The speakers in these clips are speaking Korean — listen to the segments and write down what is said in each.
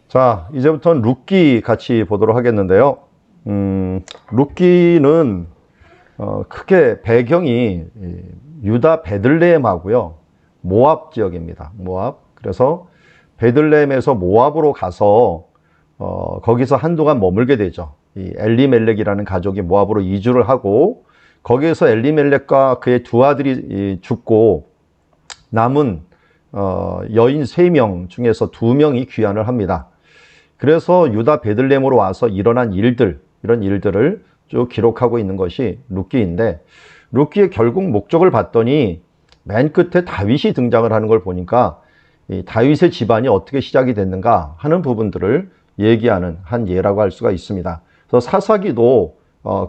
자, 이제부터는 룻기 같이 보도록 하겠는데요. 룻기는 크게 배경이 유다 베들레헴하고요. 모압 지역입니다. 모압. 그래서 베들레헴에서 모압으로 가서 거기서 한동안 머물게 되죠. 이 엘리멜렉이라는 가족이 모압으로 이주를 하고 거기에서 엘리멜렉과 그의 두 아들이 죽고 남은 여인 3명 중에서 2명이 귀환을 합니다. 그래서 유다 베들레헴으로 와서 일어난 일들, 이런 일들을 쭉 기록하고 있는 것이 룻기인데, 룻기의 결국 목적을 봤더니 맨 끝에 다윗이 등장을 하는 걸 보니까 이 다윗의 집안이 어떻게 시작이 됐는가 하는 부분들을 얘기하는 한 예라고 할 수가 있습니다. 그래서 사사기도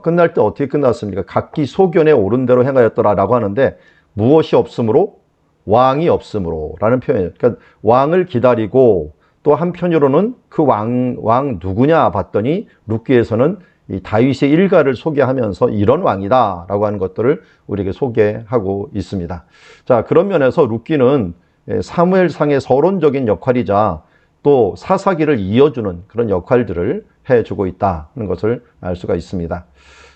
끝날 때 어떻게 끝났습니까? 각기 소견에 오른 대로 행하였더라라고 하는데, 무엇이 없으므로? 왕이 없으므로 라는 표현이에요. 그러니까 왕을 기다리고 또 한편으로는 그 왕 누구냐 봤더니 룻기에서는 이 다윗의 일가를 소개하면서 이런 왕이다 라고 하는 것들을 우리에게 소개하고 있습니다. 자, 그런 면에서 룻기는 사무엘상의 서론적인 역할이자 또 사사기를 이어주는 그런 역할들을 해주고 있다는 것을 알 수가 있습니다.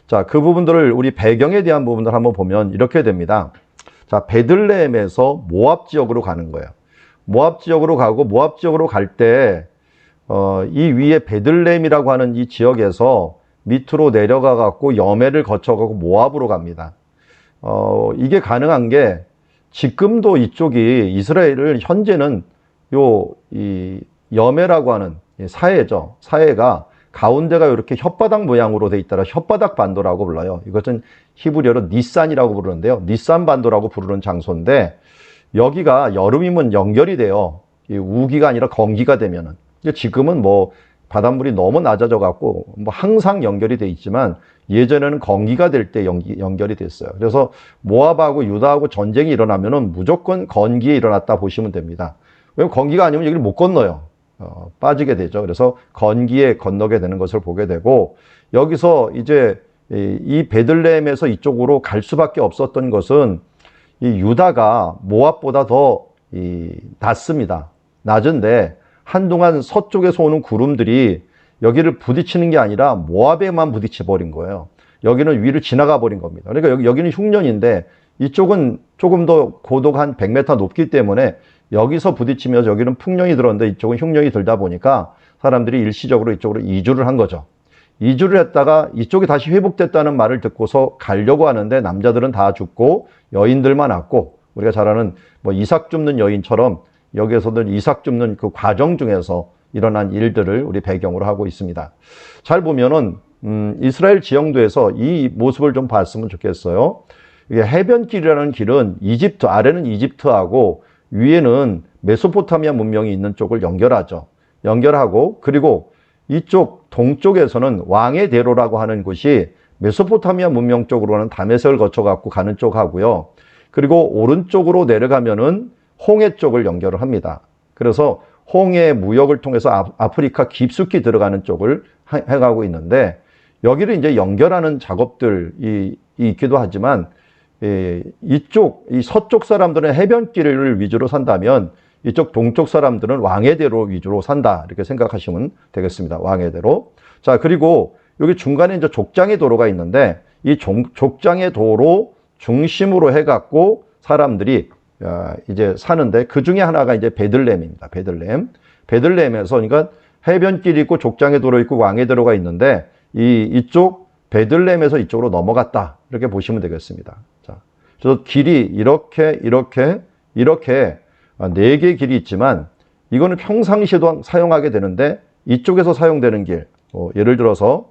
자, 그 부분들을 우리 배경에 대한 부분들 한번 보면 이렇게 됩니다. 자, 베들레헴에서 모압 지역으로 가는 거예요. 모압 지역으로 가고 모압 지역으로 갈 때 이 위에 베들레헴이라고 하는 이 지역에서 밑으로 내려가 갖고 여매를 거쳐 가고 모압으로 갑니다. 이게 가능한 게 지금도 이쪽이 이스라엘을 현재는 이 여매라고 하는 사해죠. 사해가 가운데가 이렇게 혓바닥 모양으로 돼 있다라 혓바닥 반도라고 불러요. 이것은 히브리어로 니산이라고 부르는데요. 니산 반도라고 부르는 장소인데 여기가 여름이면 연결이 돼요. 우기가 아니라 건기가 되면은. 지금은 뭐 바닷물이 너무 낮아져 갖고 뭐 항상 연결이 돼 있지만 예전에는 건기가 될 때 연결이 됐어요. 그래서 모압하고 유다하고 전쟁이 일어나면은 무조건 건기에 일어났다 보시면 됩니다. 왜냐면 건기가 아니면 여기를 못 건너요. 빠지게 되죠. 그래서 건기에 건너게 되는 것을 보게 되고 여기서 이제 이 베들레헴에서 이쪽으로 갈 수밖에 없었던 것은 이 유다가 모압보다 더 낮습니다. 낮은데 한동안 서쪽에서 오는 구름들이 여기를 부딪히는 게 아니라 모압에만 부딪혀 버린 거예요. 여기는 위를 지나가 버린 겁니다. 그러니까 여기는 흉년인데 이쪽은 조금 더 고도가 한 100m 높기 때문에 여기서 부딪히면서 여기는 풍년이 들었는데 이쪽은 흉년이 들다 보니까 사람들이 일시적으로 이쪽으로 이주를 한 거죠. 이주를 했다가 이쪽이 다시 회복됐다는 말을 듣고서 가려고 하는데 남자들은 다 죽고 여인들만 남고 우리가 잘 아는 뭐 이삭 줍는 여인처럼 여기에서는 이삭 줍는 그 과정 중에서 일어난 일들을 우리 배경으로 하고 있습니다. 잘 보면은 이스라엘 지형도에서 이 모습을 좀 봤으면 좋겠어요. 이게 해변길이라는 길은 이집트, 아래는 이집트하고 위에는 메소포타미아 문명이 있는 쪽을 연결하죠. 연결하고 그리고 이쪽 동쪽에서는 왕의 대로라고 하는 곳이 메소포타미아 문명 쪽으로는 다메섹을 거쳐 갖고 가는 쪽하고요. 그리고 오른쪽으로 내려가면은 홍해 쪽을 연결을 합니다. 그래서 홍해 무역을 통해서 아프리카 깊숙이 들어가는 쪽을 해가고 있는데 여기를 이제 연결하는 작업들이 있기도 하지만 이쪽 이 서쪽 사람들은 해변길을 위주로 산다면 이쪽 동쪽 사람들은 왕의 대로 위주로 산다 이렇게 생각하시면 되겠습니다. 왕의 대로. 자, 그리고 여기 중간에 이제 족장의 도로가 있는데 이 족장의 도로 중심으로 해갖고 사람들이 이제 사는데 그 중에 하나가 이제 베들레헴입니다. 베들레헴. 베들레헴에서 그러니까 해변길이 있고 족장의 도로 있고 왕의 대로가 있는데 이쪽 베들레헴에서 이쪽으로 넘어갔다 이렇게 보시면 되겠습니다. 자, 그래서 길이 이렇게 4개의 길이 있지만 이거는 평상시에도 사용하게 되는데 이쪽에서 사용되는 길, 예를 들어서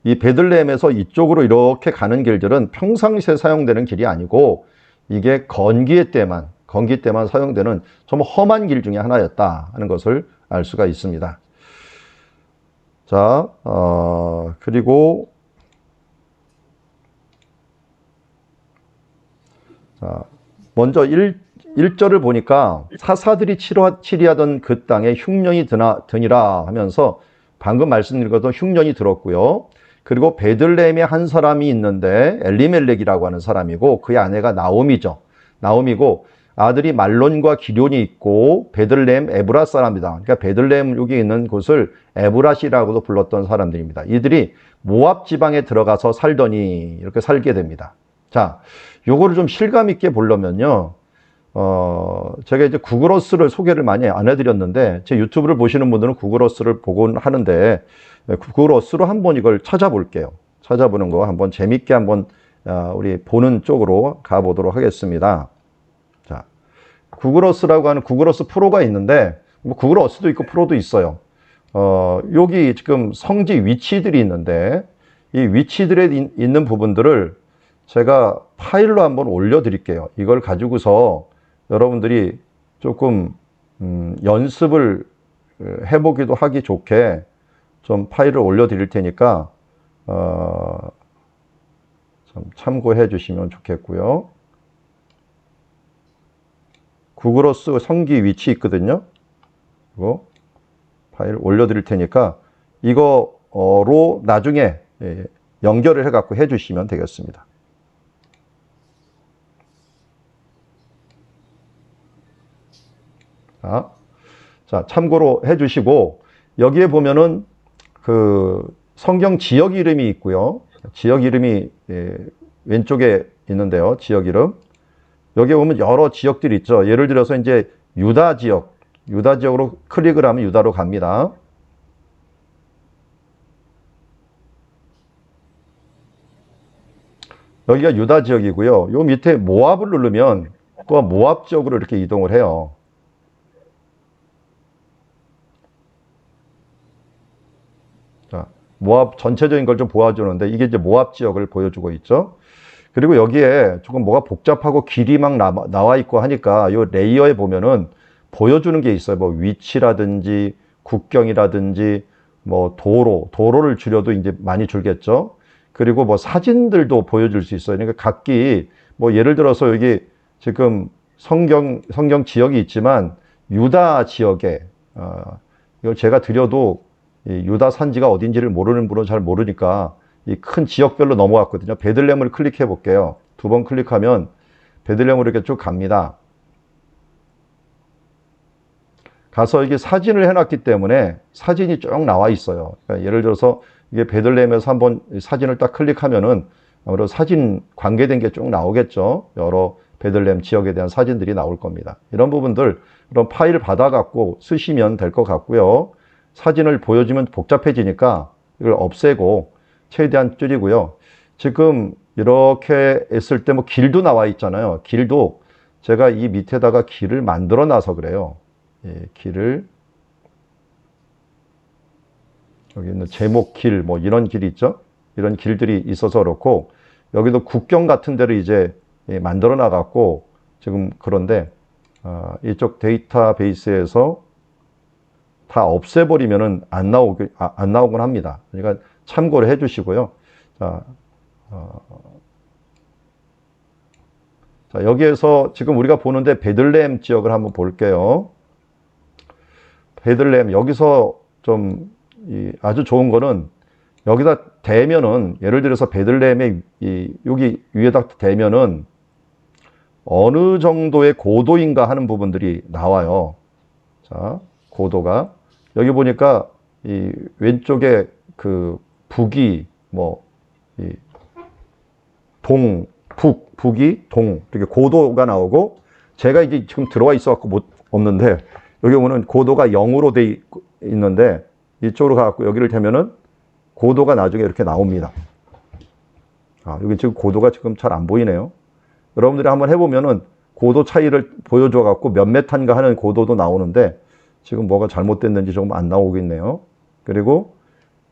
이 베들레헴에서 이쪽으로 이렇게 가는 길들은 평상시에 사용되는 길이 아니고 이게 건기 때만 사용되는 좀 험한 길 중에 하나였다 하는 것을 알 수가 있습니다. 자, 그리고 자, 먼저 1절을 보니까 사사들이 치리하던 그 땅에 흉년이 드니라 하면서 방금 말씀드린 것도 흉년이 들었고요. 그리고 베들레헴에 한 사람이 있는데 엘리멜렉이라고 하는 사람이고 그의 아내가 나오미죠. 나오미고 아들이 말론과 기럝이 있고 베들레헴 에브라 사람이다. 그러니까 베들레헴 여기 있는 곳을 에브라시라고도 불렀던 사람들입니다. 이들이 모압 지방에 들어가서 살더니 이렇게 살게 됩니다. 자, 요거를 좀 실감 있게 보려면요. 제가 이제 구글어스를 소개를 많이 안 해드렸는데, 제 유튜브를 보시는 분들은 구글어스를 보곤 하는데, 구글어스로 한번 이걸 찾아볼게요. 찾아보는 거 한번 재밌게 한번 우리 보는 쪽으로 가보도록 하겠습니다. 자, 구글어스라고 하는 구글어스 프로가 있는데, 뭐 구글어스도 있고 프로도 있어요. 여기 지금 성지 위치들이 있는데, 이 위치들에 있는 부분들을 제가 파일로 한번 올려드릴게요. 이걸 가지고서 여러분들이 조금 연습을 해보기도 하기 좋게 좀 파일을 올려드릴 테니까 좀 참고해 주시면 좋겠고요. 구글어스 성기 위치 있거든요. 이거 파일 올려드릴 테니까 이거로 나중에 연결을 해갖고 해주시면 되겠습니다. 자, 참고로 해주시고 여기에 보면은 그 성경 지역 이름이 있고요. 지역 이름이 왼쪽에 있는데요. 지역 이름. 여기에 보면 여러 지역들이 있죠. 예를 들어서 이제 유다 지역으로 클릭을 하면 유다로 갑니다. 여기가 유다 지역이고요. 요 밑에 모압을 누르면 또 모압 지역으로 이렇게 이동을 해요. 자, 모압 전체적인 걸 좀 보여주는데 이게 이제 모압 지역을 보여주고 있죠. 그리고 여기에 조금 뭐가 복잡하고 길이 막 나와 있고 하니까 이 레이어에 보면은 보여주는 게 있어요. 뭐 위치라든지 국경이라든지 뭐 도로를 줄여도 이제 많이 줄겠죠. 그리고 뭐 사진들도 보여줄 수 있어요. 그러니까 각기 뭐 예를 들어서 여기 지금 성경 지역이 있지만 유다 지역에 이걸 제가 드려도 이 유다 산지가 어딘지를 모르는 분은 잘 모르니까 이 큰 지역별로 넘어왔거든요. 베들레헴을 클릭해 볼게요. 2번 클릭하면 베들레헴으로 이렇게 쭉 갑니다. 가서 이게 사진을 해놨기 때문에 사진이 쭉 나와 있어요. 그러니까 예를 들어서 이게 베들레헴에서 한번 사진을 딱 클릭하면은 아무래도 사진 관계된 게 쭉 나오겠죠. 여러 베들레헴 지역에 대한 사진들이 나올 겁니다. 이런 부분들, 이런 파일을 받아갖고 쓰시면 될 것 같고요. 사진을 보여주면 복잡해지니까 이걸 없애고 최대한 줄이고요. 지금 이렇게 했을 때 뭐 길도 나와 있잖아요. 길도 제가 이 밑에다가 길을 만들어 놔서 그래요. 예, 길을 여기 있는 제목 길 뭐 이런 길이 있죠. 이런 길들이 있어서 그렇고 여기도 국경 같은 데를 이제 만들어 놔갖고 지금 그런데 이쪽 데이터베이스에서 다 없애버리면은 안 나오곤 합니다. 그러니까 참고를 해주시고요. 자, 여기에서 지금 우리가 보는데 베들레헴 지역을 한번 볼게요. 베들레헴 여기서 좀 아주 좋은 거는 여기다 대면은 예를 들어서 베들레헴에 여기 위에다 대면은 어느 정도의 고도인가 하는 부분들이 나와요. 자, 고도가 여기 보니까 이 왼쪽에 그 북이 뭐 북이 동 이렇게 고도가 나오고 제가 이게 지금 들어와 있어 갖고 없는데 여기 보면 고도가 0으로 돼 있는데 이쪽으로 가갖고 여기를 대면은 고도가 나중에 이렇게 나옵니다. 여기 지금 고도가 지금 잘 안 보이네요. 여러분들이 한번 해보면은 고도 차이를 보여줘 갖고 몇 메타인가 하는 고도도 나오는데 지금 뭐가 잘못됐는지 조금 안 나오고 있네요. 그리고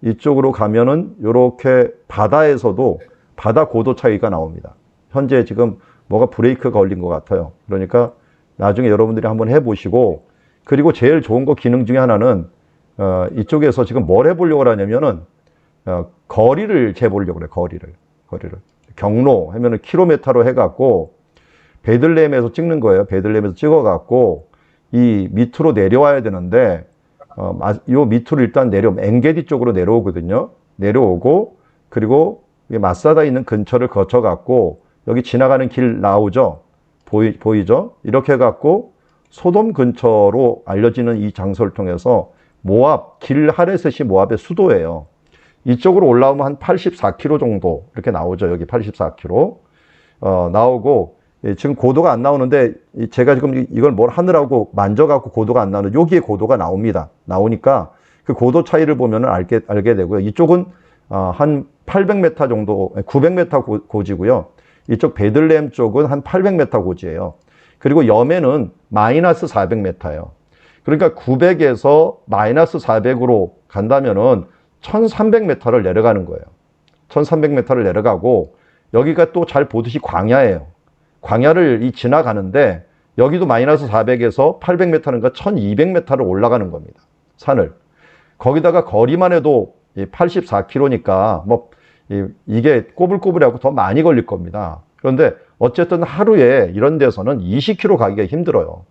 이쪽으로 가면은 이렇게 바다에서도 바다 고도 차이가 나옵니다. 현재 지금 뭐가 브레이크가 걸린 것 같아요. 그러니까 나중에 여러분들이 한번 해보시고 그리고 제일 좋은 거 기능 중에 하나는 이쪽에서 지금 뭘 해보려고 하냐면은 거리를 재보려고 그래요. 거리를 경로 하면은 킬로미터로 해갖고 베들레헴에서 찍는 거예요. 베들레헴에서 찍어갖고 이 밑으로 내려와야 되는데 요 밑으로 일단 엔게디 쪽으로 내려오거든요. 내려오고 그리고 마사다 있는 근처를 거쳐갖고 여기 지나가는 길 나오죠. 보이죠? 이렇게 해갖고 소돔 근처로 알려지는 이 장소를 통해서 모압, 길하레셋이 모압의 수도예요. 이쪽으로 올라오면 한 84km 정도 이렇게 나오죠. 여기 84km 나오고, 지금 고도가 안 나오는데 제가 지금 이걸 뭘 하느라고 만져갖고 고도가 안 나오는데 여기에 고도가 나옵니다. 나오니까 그 고도 차이를 보면 알게 되고요. 이쪽은 한 800m 정도, 900m 고지고요. 이쪽 베들레헴 쪽은 한 800m 고지예요. 그리고 염해는 마이너스 400m예요. 그러니까 900에서 마이너스 400으로 간다면은 1300m를 내려가는 거예요. 1300m를 내려가고, 여기가 또 잘 보듯이 광야예요. 광야를 지나가는데 여기도 마이너스 400에서 800m인가 1200m를 올라가는 겁니다. 산을. 거기다가 거리만 해도 84km니까 뭐 이게 꼬불꼬불하고 더 많이 걸릴 겁니다. 그런데 어쨌든 하루에 이런 데서는 20km 가기가 힘들어요.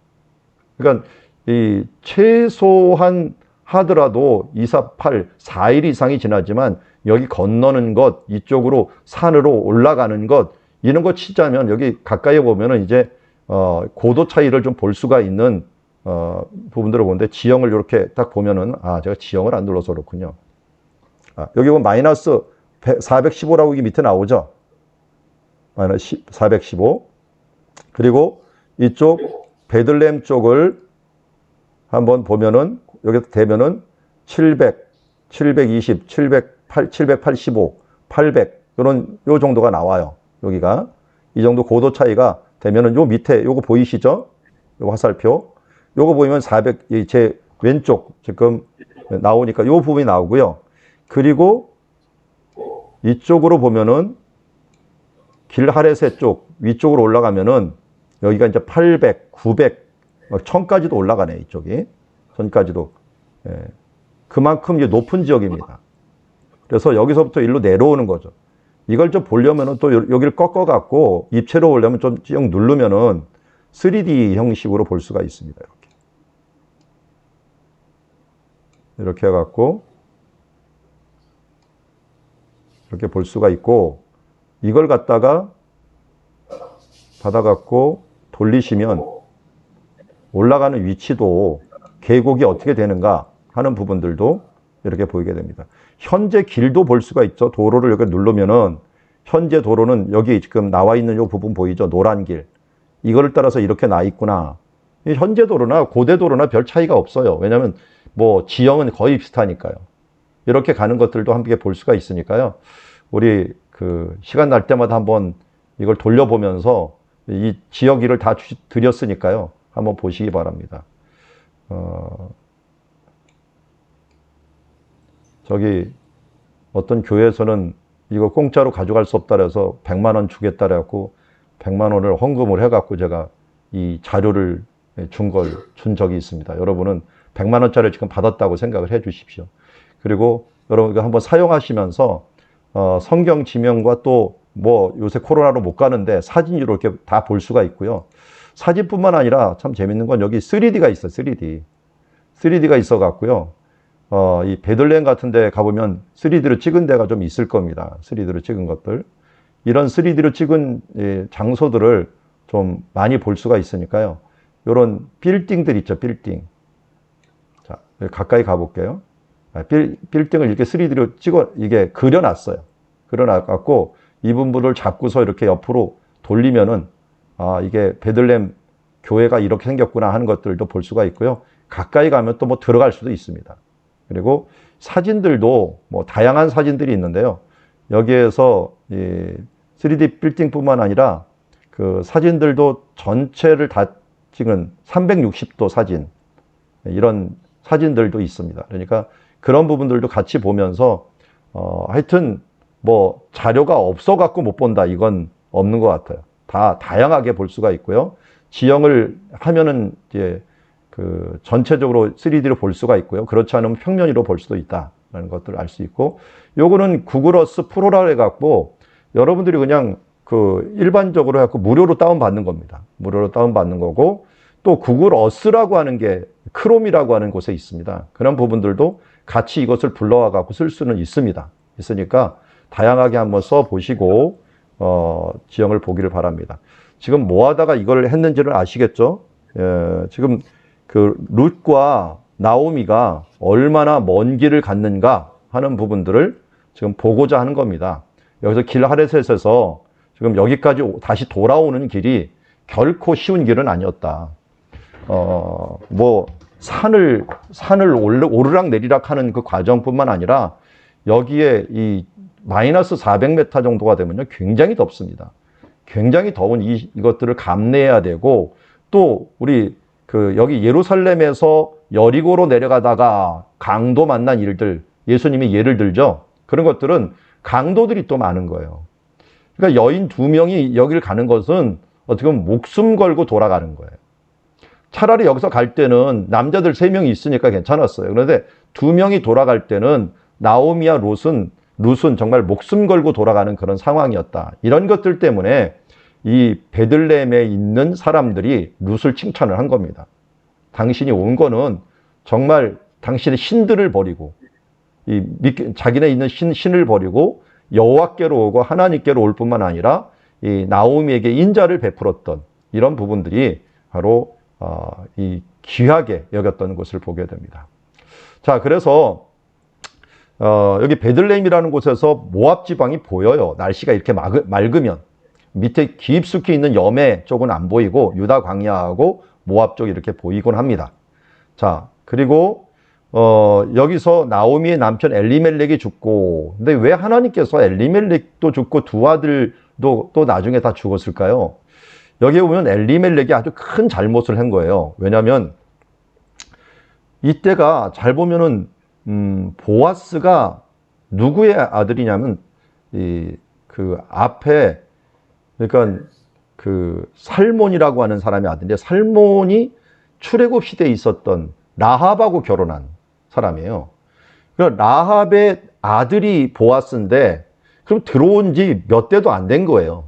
그러니까 이 최소한 하더라도 2, 4, 8, 4일 이상이 지나지만 여기 건너는 것, 이쪽으로 산으로 올라가는 것, 이런 거 치자면 여기 가까이 보면은 이제 고도 차이를 좀 볼 수가 있는 부분들을 보는데, 지형을 이렇게 딱 보면은 제가 지형을 안 눌러서 그렇군요. 여기 보면 마이너스 415라고 여기 밑에 나오죠. 마이너스 415. 그리고 이쪽 베들레헴 쪽을 한번 보면은 여기 되면은 700, 720, 785, 800 요 정도가 나와요. 여기가 이 정도 고도 차이가 되면은 요 밑에 요거 보이시죠? 요 화살표. 요거 보이면 400, 제 왼쪽 지금 나오니까 요 부분이 나오고요. 그리고 이쪽으로 보면은 길하레셋 쪽 위쪽으로 올라가면은 여기가 이제 800, 900, 1000까지도 올라가네, 이쪽이. 1000까지도. 그만큼 이제 높은 지역입니다. 그래서 여기서부터 일로 내려오는 거죠. 이걸 좀 보려면은 또 여기를 꺾어갖고 입체로 오려면 좀 쭉 누르면은 3D 형식으로 볼 수가 있습니다. 이렇게 해갖고 이렇게 볼 수가 있고, 이걸 갖다가 받아갖고 돌리시면 올라가는 위치도 계곡이 어떻게 되는가 하는 부분들도 이렇게 보이게 됩니다. 현재 길도 볼 수가 있죠. 도로를 이렇게 누르면은 현재 도로는 여기 지금 나와 있는 이 부분 보이죠? 노란 길. 이거를 따라서 이렇게 나 있구나. 현재 도로나 고대 도로나 별 차이가 없어요. 왜냐하면 뭐 지형은 거의 비슷하니까요. 이렇게 가는 것들도 함께 볼 수가 있으니까요. 우리 그 시간 날 때마다 한번 이걸 돌려보면서 이 지역 일을 다 드렸으니까요. 한번 보시기 바랍니다. 저기 어떤 교회에서는 이거 공짜로 가져갈 수 없다 그래서 100만 원 주겠다 그래갖고 100만 원을 헌금을 해갖고 제가 이 자료를 준 적이 있습니다. 여러분은 100만 원짜리 지금 받았다고 생각을 해 주십시오. 그리고 여러분 한번 사용하시면서 성경 지명과 또 뭐 요새 코로나로 못 가는데 사진으로 이렇게 다 볼 수가 있고요. 사진뿐만 아니라 참 재밌는 건 여기 3D가 있어요. 3D가 있어 갖고요. 이 베들레헴 같은 데 가보면 3D로 찍은 데가 좀 있을 겁니다. 3D로 찍은 것들. 이런 3D로 찍은 장소들을 좀 많이 볼 수가 있으니까요. 이런 빌딩들 있죠. 빌딩. 자, 가까이 가볼게요. 빌딩을 이렇게 3D로 이게 그려놨어요. 그려놨고, 이 부분을 잡고서 이렇게 옆으로 돌리면은, 이게 베들레헴 교회가 이렇게 생겼구나 하는 것들도 볼 수가 있고요. 가까이 가면 또 뭐 들어갈 수도 있습니다. 그리고 사진들도 뭐 다양한 사진들이 있는데요. 여기에서 이 3D 빌딩뿐만 아니라 그 사진들도 전체를 다 찍은 360도 사진, 이런 사진들도 있습니다. 그러니까 그런 부분들도 같이 보면서 하여튼 뭐 자료가 없어 갖고 못 본다, 이건 없는 것 같아요. 다 다양하게 볼 수가 있고요. 지형을 하면은 이제 그 전체적으로 3D로 볼 수가 있고요. 그렇지 않으면 평면으로 볼 수도 있다라는 것들을 알 수 있고, 요거는 구글 어스 프로라 해갖고 여러분들이 그냥 그 일반적으로 해갖고 무료로 다운받는 겁니다. 무료로 다운받는 거고, 또 구글 어스라고 하는 게 크롬이라고 하는 곳에 있습니다. 그런 부분들도 같이 이것을 불러와 갖고 쓸 수는 있습니다. 있으니까 다양하게 한번 써 보시고 지형을 보기를 바랍니다. 지금 뭐 하다가 이걸 했는지를 아시겠죠? 지금 그 룻과 나오미가 얼마나 먼 길을 갔는가 하는 부분들을 지금 보고자 하는 겁니다. 여기서 길하레셋에서 지금 여기까지 다시 돌아오는 길이 결코 쉬운 길은 아니었다. 뭐 산을 오르락 내리락 하는 그 과정뿐만 아니라 여기에 이 마이너스 400m 정도가 되면요 굉장히 덥습니다. 굉장히 더운 이것들을 감내해야 되고, 또 우리 그 여기 예루살렘에서 여리고로 내려가다가 강도 만난 일들, 예수님이 예를 들죠. 그런 것들은 강도들이 또 많은 거예요. 그러니까 여인 2명이 여기를 가는 것은 어떻게 보면 목숨 걸고 돌아가는 거예요. 차라리 여기서 갈 때는 남자들 3명이 있으니까 괜찮았어요. 그런데 2명이 돌아갈 때는 나오미와 룻은 정말 목숨 걸고 돌아가는 그런 상황이었다. 이런 것들 때문에 이 베들레헴에 있는 사람들이 룻을 칭찬을 한 겁니다. 당신이 온 거는 정말 당신의 신들을 버리고 자기네 있는 신을 버리고 여호와께로 오고 하나님께로 올 뿐만 아니라 이 나오미에게 인자를 베풀었던 이런 부분들이 바로 이 귀하게 여겼던 것을 보게 됩니다. 자, 그래서 여기 베들레헴이라는 곳에서 모압 지방이 보여요. 날씨가 이렇게 맑으면. 밑에 깊숙이 있는 여매 쪽은 안 보이고 유다 광야하고 모압 쪽이 이렇게 보이곤 합니다. 자, 그리고 여기서 나오미의 남편 엘리멜렉이 죽고, 근데 왜 하나님께서 엘리멜렉도 죽고 2 아들도 또 나중에 다 죽었을까요? 여기에 보면 엘리멜렉이 아주 큰 잘못을 한 거예요. 왜냐하면 이때가 잘 보면은 보아스가 누구의 아들이냐면 그 앞에, 그러니까 그 살몬이라고 하는 사람의 아들인데, 살몬이 출애굽 시대에 있었던 라합하고 결혼한 사람이에요. 그러니까 라합의 아들이 보아스인데, 그럼 들어온 지 몇 대도 안 된 거예요.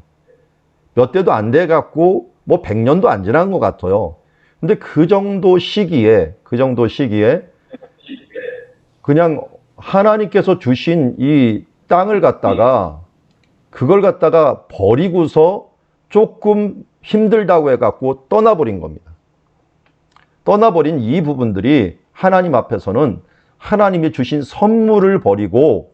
몇 대도 안 돼 갖고 뭐 100년도 안 지난 것 같아요. 근데 그 정도 시기에 그냥 하나님께서 주신 이 땅을 갖다가 그걸 갖다가 버리고서 조금 힘들다고 해갖고 떠나버린 겁니다. 떠나버린 이 부분들이 하나님 앞에서는 하나님이 주신 선물을 버리고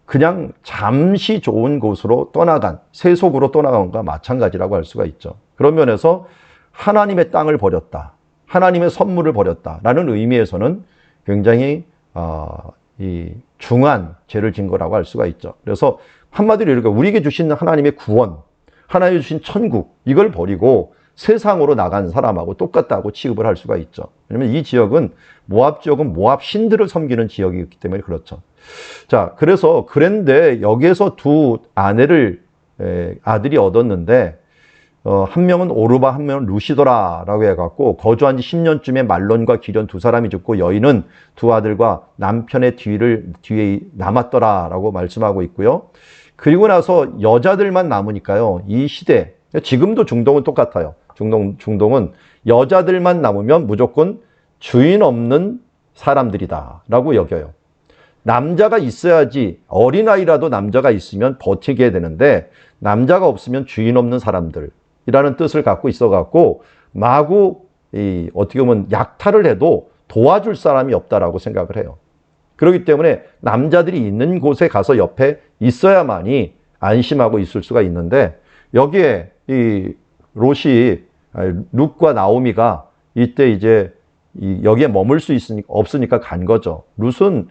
그냥 잠시 좋은 곳으로 떠나간, 세속으로 떠나간 것과 마찬가지라고 할 수가 있죠. 그런 면에서 하나님의 땅을 버렸다, 하나님의 선물을 버렸다라는 의미에서는 굉장히 이 중한 죄를 진 거라고 할 수가 있죠. 그래서 한마디로 이렇게 우리에게 주신 하나님의 구원, 하나님이 주신 천국, 이걸 버리고 세상으로 나간 사람하고 똑같다고 취급을 할 수가 있죠. 왜냐하면 이 지역은 모압 지역은 모압 신들을 섬기는 지역이기 때문에 그렇죠. 자, 그런데 여기에서 2 아들이 얻었는데 한 명은 오르바, 한 명은 루시더라라고 해갖고 거주한 지 10년쯤에 말론과 기련 2 사람이 죽고 여인은 2 아들과 남편의 뒤에 남았더라라고 말씀하고 있고요. 그리고 나서 여자들만 남으니까요, 이 시대, 지금도 중동은 똑같아요. 중동은 여자들만 남으면 무조건 주인 없는 사람들이다라고 여겨요. 남자가 있어야지, 어린아이라도 남자가 있으면 버티게 되는데 남자가 없으면 주인 없는 사람들이라는 뜻을 갖고 있어갖고 마구 어떻게 보면 약탈을 해도 도와줄 사람이 없다라고 생각을 해요. 그렇기 때문에 남자들이 있는 곳에 가서 옆에 있어야만이 안심하고 있을 수가 있는데, 여기에 이 룻과 나오미가 이때 이제 여기에 머물 수 없으니까 간 거죠. 룻은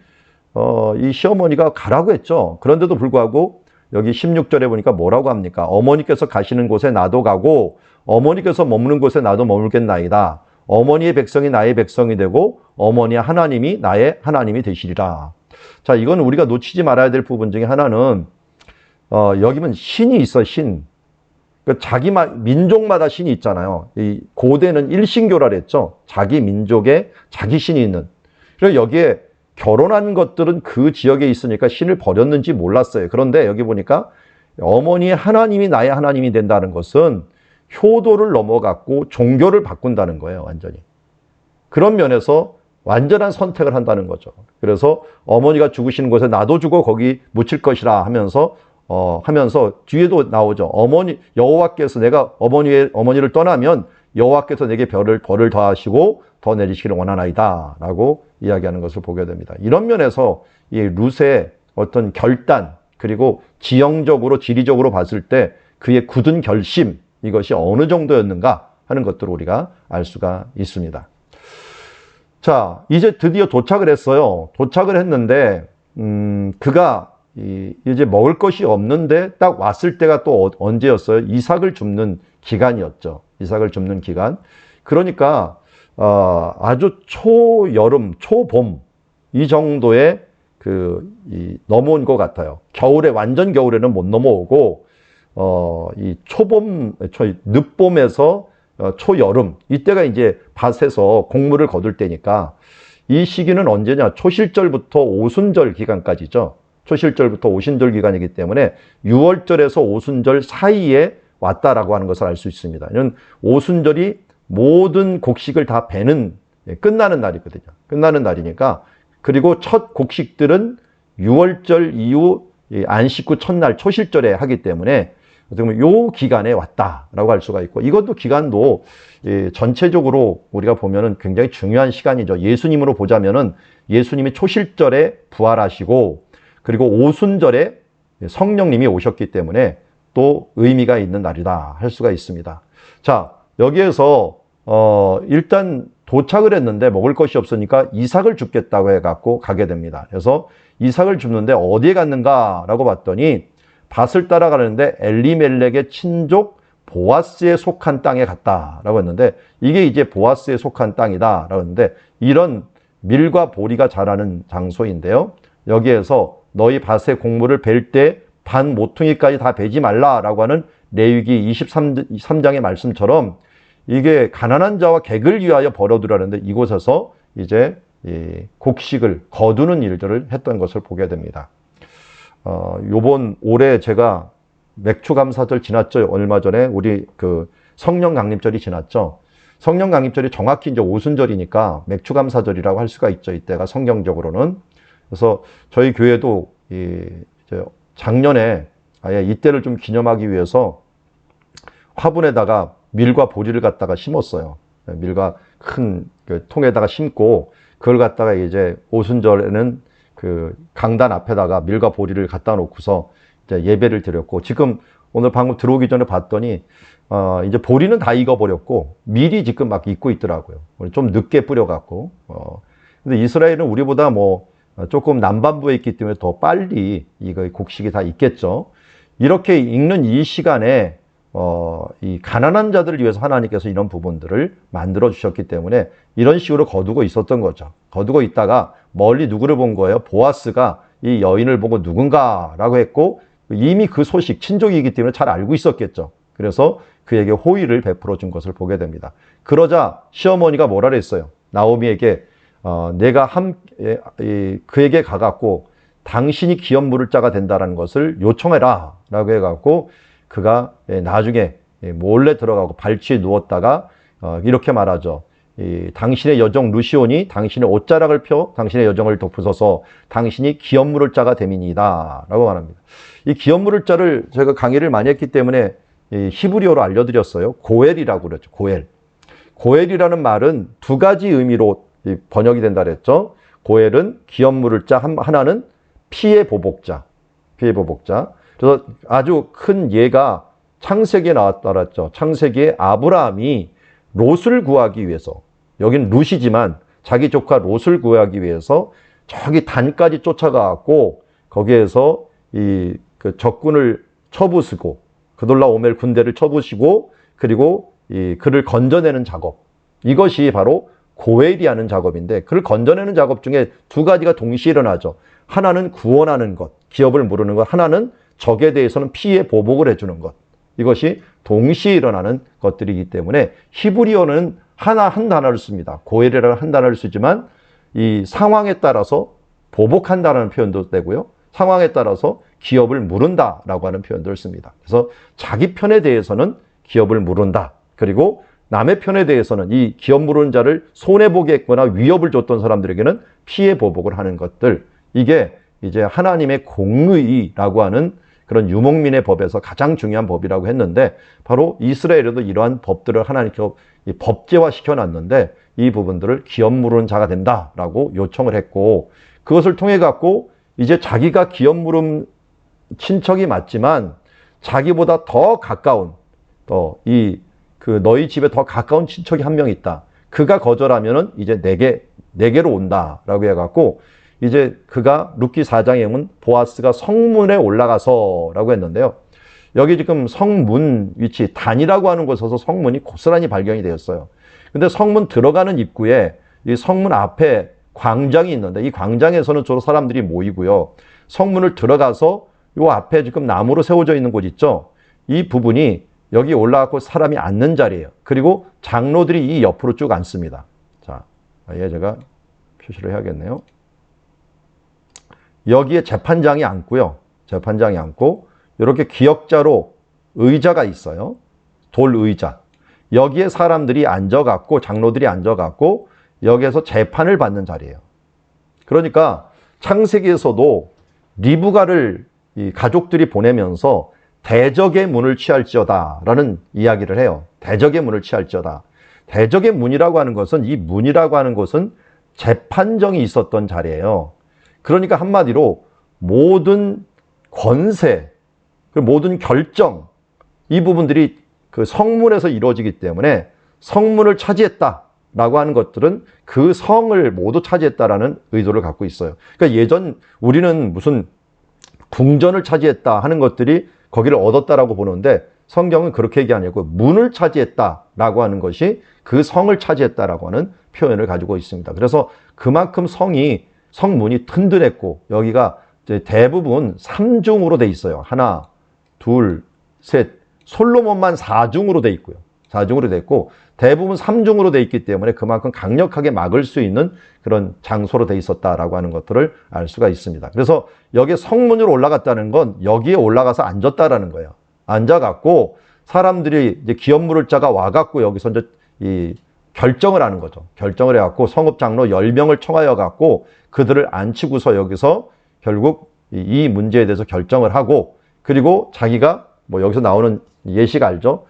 이 시어머니가 가라고 했죠. 그런데도 불구하고 여기 16절에 보니까 뭐라고 합니까? 어머니께서 가시는 곳에 나도 가고 어머니께서 머무는 곳에 나도 머물겠나이다. 어머니의 백성이 나의 백성이 되고 어머니의 하나님이 나의 하나님이 되시리라. 자, 이건 우리가 놓치지 말아야 될 부분 중에 하나는 여기 보면 신이 있어, 신. 자기 민족마다 신이 있잖아요. 이 고대는 일신교라 그랬죠. 자기 민족에 자기 신이 있는. 그래서 여기에 결혼한 것들은 그 지역에 있으니까 신을 버렸는지 몰랐어요. 그런데 여기 보니까 어머니의 하나님이 나의 하나님이 된다는 것은 효도를 넘어갔고 종교를 바꾼다는 거예요, 완전히. 그런 면에서 완전한 선택을 한다는 거죠. 그래서 어머니가 죽으시는 곳에 나도 죽어 거기 묻힐 것이라 하면서 하면서 뒤에도 나오죠. 여호와께서 내가 어머니를 떠나면 여호와께서 내게 벌을 더하시고 더 내리시기를 원하나이다 라고 이야기하는 것을 보게 됩니다. 이런 면에서 이 룻의 어떤 결단, 그리고 지형적으로 지리적으로 봤을 때 그의 굳은 결심, 이것이 어느 정도였는가 하는 것들을 우리가 알 수가 있습니다. 자, 이제 드디어 도착을 했어요. 도착을 했는데 그가 이제 먹을 것이 없는데 딱 왔을 때가 또 언제였어요? 이삭을 줍는 기간이었죠. 이삭을 줍는 기간. 그러니까 아주 초여름, 초봄 이 정도의 넘어온 것 같아요. 겨울에, 완전 겨울에는 못 넘어오고 이 늦봄에서 초여름, 이때가 이제 밭에서 곡물을 거둘 때니까 이 시기는 언제냐? 초실절부터 오순절 기간까지죠. 초실절부터 오순절 기간이기 때문에 6월절에서 오순절 사이에 왔다라고 하는 것을 알 수 있습니다. 이는 오순절이 모든 곡식을 다 베는, 끝나는 날이거든요. 끝나는 날이니까. 그리고 첫 곡식들은 6월절 이후 안식 후 첫날 초실절에 하기 때문에 요 기간에 왔다라고 할 수가 있고, 이것도 기간도 전체적으로 우리가 보면은 굉장히 중요한 시간이죠. 예수님으로 보자면은 예수님이 초실절에 부활하시고, 그리고 오순절에 성령님이 오셨기 때문에 또 의미가 있는 날이다 할 수가 있습니다. 자, 여기에서 일단 도착을 했는데 먹을 것이 없으니까 이삭을 줍겠다고 해갖고 가게 됩니다. 그래서 이삭을 줍는데 어디에 갔는가라고 봤더니 밭을 따라가는데 엘리멜렉의 친족 보아스에 속한 땅에 갔다라고 했는데, 이게 이제 보아스에 속한 땅이다라고 했는데, 이런 밀과 보리가 자라는 장소인데요. 여기에서 너희 밭의 곡물을 벨 때 반 모퉁이까지 다 베지 말라라고 하는 레위기 23장의 말씀처럼 이게 가난한 자와 객을 위하여 벌어두라는데, 이곳에서 이제 곡식을 거두는 일들을 했던 것을 보게 됩니다. 올해 제가 맥추감사절 지났죠. 얼마 전에 우리 성령 강림절이 지났죠. 성령 강림절이 정확히 이제 오순절이니까 맥추감사절이라고 할 수가 있죠. 이때가 성경적으로는. 그래서 저희 교회도 이제 작년에 아예 이때를 좀 기념하기 위해서 화분에다가 밀과 보리를 갖다가 심었어요. 밀과 큰 통에다가 심고, 그걸 갖다가 이제 오순절에는 강단 앞에다가 밀과 보리를 갖다 놓고서 이제 예배를 드렸고, 지금 오늘 방금 들어오기 전에 봤더니 이제 보리는 다 익어버렸고 밀이 지금 막 익고 있더라고요. 좀 늦게 뿌려갖고. 근데 이스라엘은 우리보다 조금 남반부에 있기 때문에 더 빨리 이거 곡식이 다 익겠죠. 이렇게 익는 이 시간에 이 가난한 자들을 위해서 하나님께서 이런 부분들을 만들어 주셨기 때문에 이런 식으로 거두고 있었던 거죠. 거두고 있다가 멀리 누구를 본 거예요? 보아스가 이 여인을 보고 누군가라고 했고, 이미 그 소식, 친족이기 때문에 잘 알고 있었겠죠. 그래서 그에게 호의를 베풀어 준 것을 보게 됩니다. 그러자 시어머니가 뭐라 그랬어요? 나오미에게 내가 그에게 가갖고 당신이 기업 물을 자가 된다는 것을 요청해라 라고 해갖고, 그가 나중에 몰래 들어가고 발치에 누웠다가 이렇게 말하죠. 당신의 여종 루시온이 당신의 옷자락을 펴 당신의 여정을 덮으소서, 당신이 기업 물을 자가 됨이니이다 라고 말합니다. 이 기업 물을 자를 제가 강의를 많이 했기 때문에 히브리어로 알려드렸어요. 고엘이라고 그랬죠. 고엘이라는 말은 두 가지 의미로 번역이 된다 그랬죠. 고엘은 기업 물을 자, 하나는 피의 보복자. 그래서 아주 큰 예가 창세기에 나왔다 그랬죠. 창세기에 아브라함이 롯을 구하기 위해서, 여긴 룻이지만 자기 조카 롯을 구하기 위해서 저기 단까지 쫓아가고 거기에서 그 적군을 쳐부수고, 그돌라오멜 군대를 쳐부시고, 그리고 그를 건져내는 작업, 이것이 바로 고엘이하는 작업인데, 그를 건져내는 작업 중에 두 가지가 동시에 일어나죠. 하나는 구원하는 것, 기업을 물으는 것, 하나는 적에 대해서는 피해 보복을 해주는 것. 이것이 동시에 일어나는 것들이기 때문에 히브리어는 한 단어를 씁니다. 고엘이라는 한 단어를 쓰지만 이 상황에 따라서 보복한다는 표현도 되고요. 상황에 따라서 기업을 물은다라고 하는 표현들을 씁니다. 그래서 자기 편에 대해서는 기업을 물은다. 그리고 남의 편에 대해서는 이 기업 물은 자를 손해보게 했거나 위협을 줬던 사람들에게는 피해 보복을 하는 것들. 이게 이제 하나님의 공의라고 하는 그런 유목민의 법에서 가장 중요한 법이라고 했는데 바로 이스라엘에도 이러한 법들을 하나님께서 법제화 시켜놨는데 이 부분들을 기업 물은 자가 된다라고 요청을 했고 그것을 통해 갖고 이제 자기가 기업 물음 친척이 맞지만 자기보다 더 가까운 너희 집에 더 가까운 친척이 한 명 있다. 그가 거절하면은 이제 내게로 온다라고 해갖고 이제 그가 룻기 4장에 보면 보아스가 성문에 올라가서라고 했는데요. 여기 지금 성문 위치 단이라고 하는 곳에서 성문이 고스란히 발견이 되었어요. 근데 성문 들어가는 입구에 이 성문 앞에 광장이 있는데 이 광장에서는 주로 사람들이 모이고요. 성문을 들어가서 이 앞에 지금 나무로 세워져 있는 곳 있죠. 이 부분이 여기 올라가고 사람이 앉는 자리예요. 그리고 장로들이 이 옆으로 쭉 앉습니다. 자, 아예 제가 표시를 해야겠네요. 여기에 재판장이 앉고요. 재판장이 앉고 이렇게 기역자로 의자가 있어요. 돌 의자. 여기에 사람들이 앉아갖고 장로들이 앉아갖고 여기에서 재판을 받는 자리예요. 그러니까 창세기에서도 리브가를 이 가족들이 보내면서 대적의 문을 취할지어다 라는 이야기를 해요. 대적의 문을 취할지어다. 대적의 문이라고 하는 것은 이 문이라고 하는 것은 재판정이 있었던 자리예요. 그러니까 한마디로 모든 권세, 모든 결정 이 부분들이 그 성문에서 이루어지기 때문에 성문을 차지했다라고 하는 것들은 그 성을 모두 차지했다라는 의도를 갖고 있어요. 그러니까 예전 우리는 무슨 궁전을 차지했다 하는 것들이 거기를 얻었다라고 보는데 성경은 그렇게 얘기 안 하고 문을 차지했다라고 하는 것이 그 성을 차지했다라고 하는 표현을 가지고 있습니다. 그래서 그만큼 성문이 튼튼했고 여기가 이제 대부분 3중으로 돼 있어요. 하나, 둘, 셋. 솔로몬만 4중으로 돼 있고요. 4중으로 돼 있고 대부분 3중으로 돼 있기 때문에 그만큼 강력하게 막을 수 있는 그런 장소로 돼 있었다라고 하는 것들을 알 수가 있습니다. 그래서 여기에 성문으로 올라갔다는 건 여기에 올라가서 앉았다라는 거예요. 앉아갖고 사람들이 이제 기업 물을 자가 와갖고 여기서 이제 이 결정을 하는 거죠. 결정을 해갖고 성읍 장로 10명을 청하여 갖고 그들을 앉히고서 여기서 결국 이 문제에 대해서 결정을 하고 그리고 자기가 뭐 여기서 나오는 예식 알죠?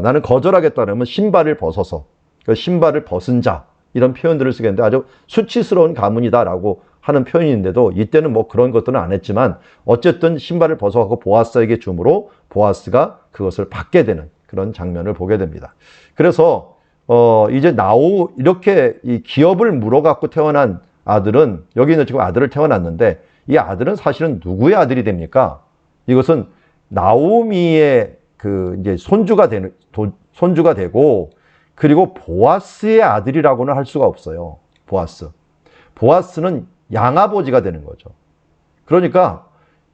나는 거절하겠다 그러면 신발을 벗어서 그 신발을 벗은 자 이런 표현들을 쓰겠는데 아주 수치스러운 가문이다라고 하는 표현인데도 이때는 뭐 그런 것들은 안 했지만 어쨌든 신발을 벗어갖고 보아스에게 주므로 보아스가 그것을 받게 되는 그런 장면을 보게 됩니다. 그래서 이제 이렇게 이 기업을 물어갖고 태어난 아들은 여기는 지금 아들을 태어났는데 이 아들은 사실은 누구의 아들이 됩니까? 이것은 나오미의 그 이제 손주가 되고 그리고 보아스의 아들이라고는 할 수가 없어요. 보아스는 양아버지가 되는 거죠. 그러니까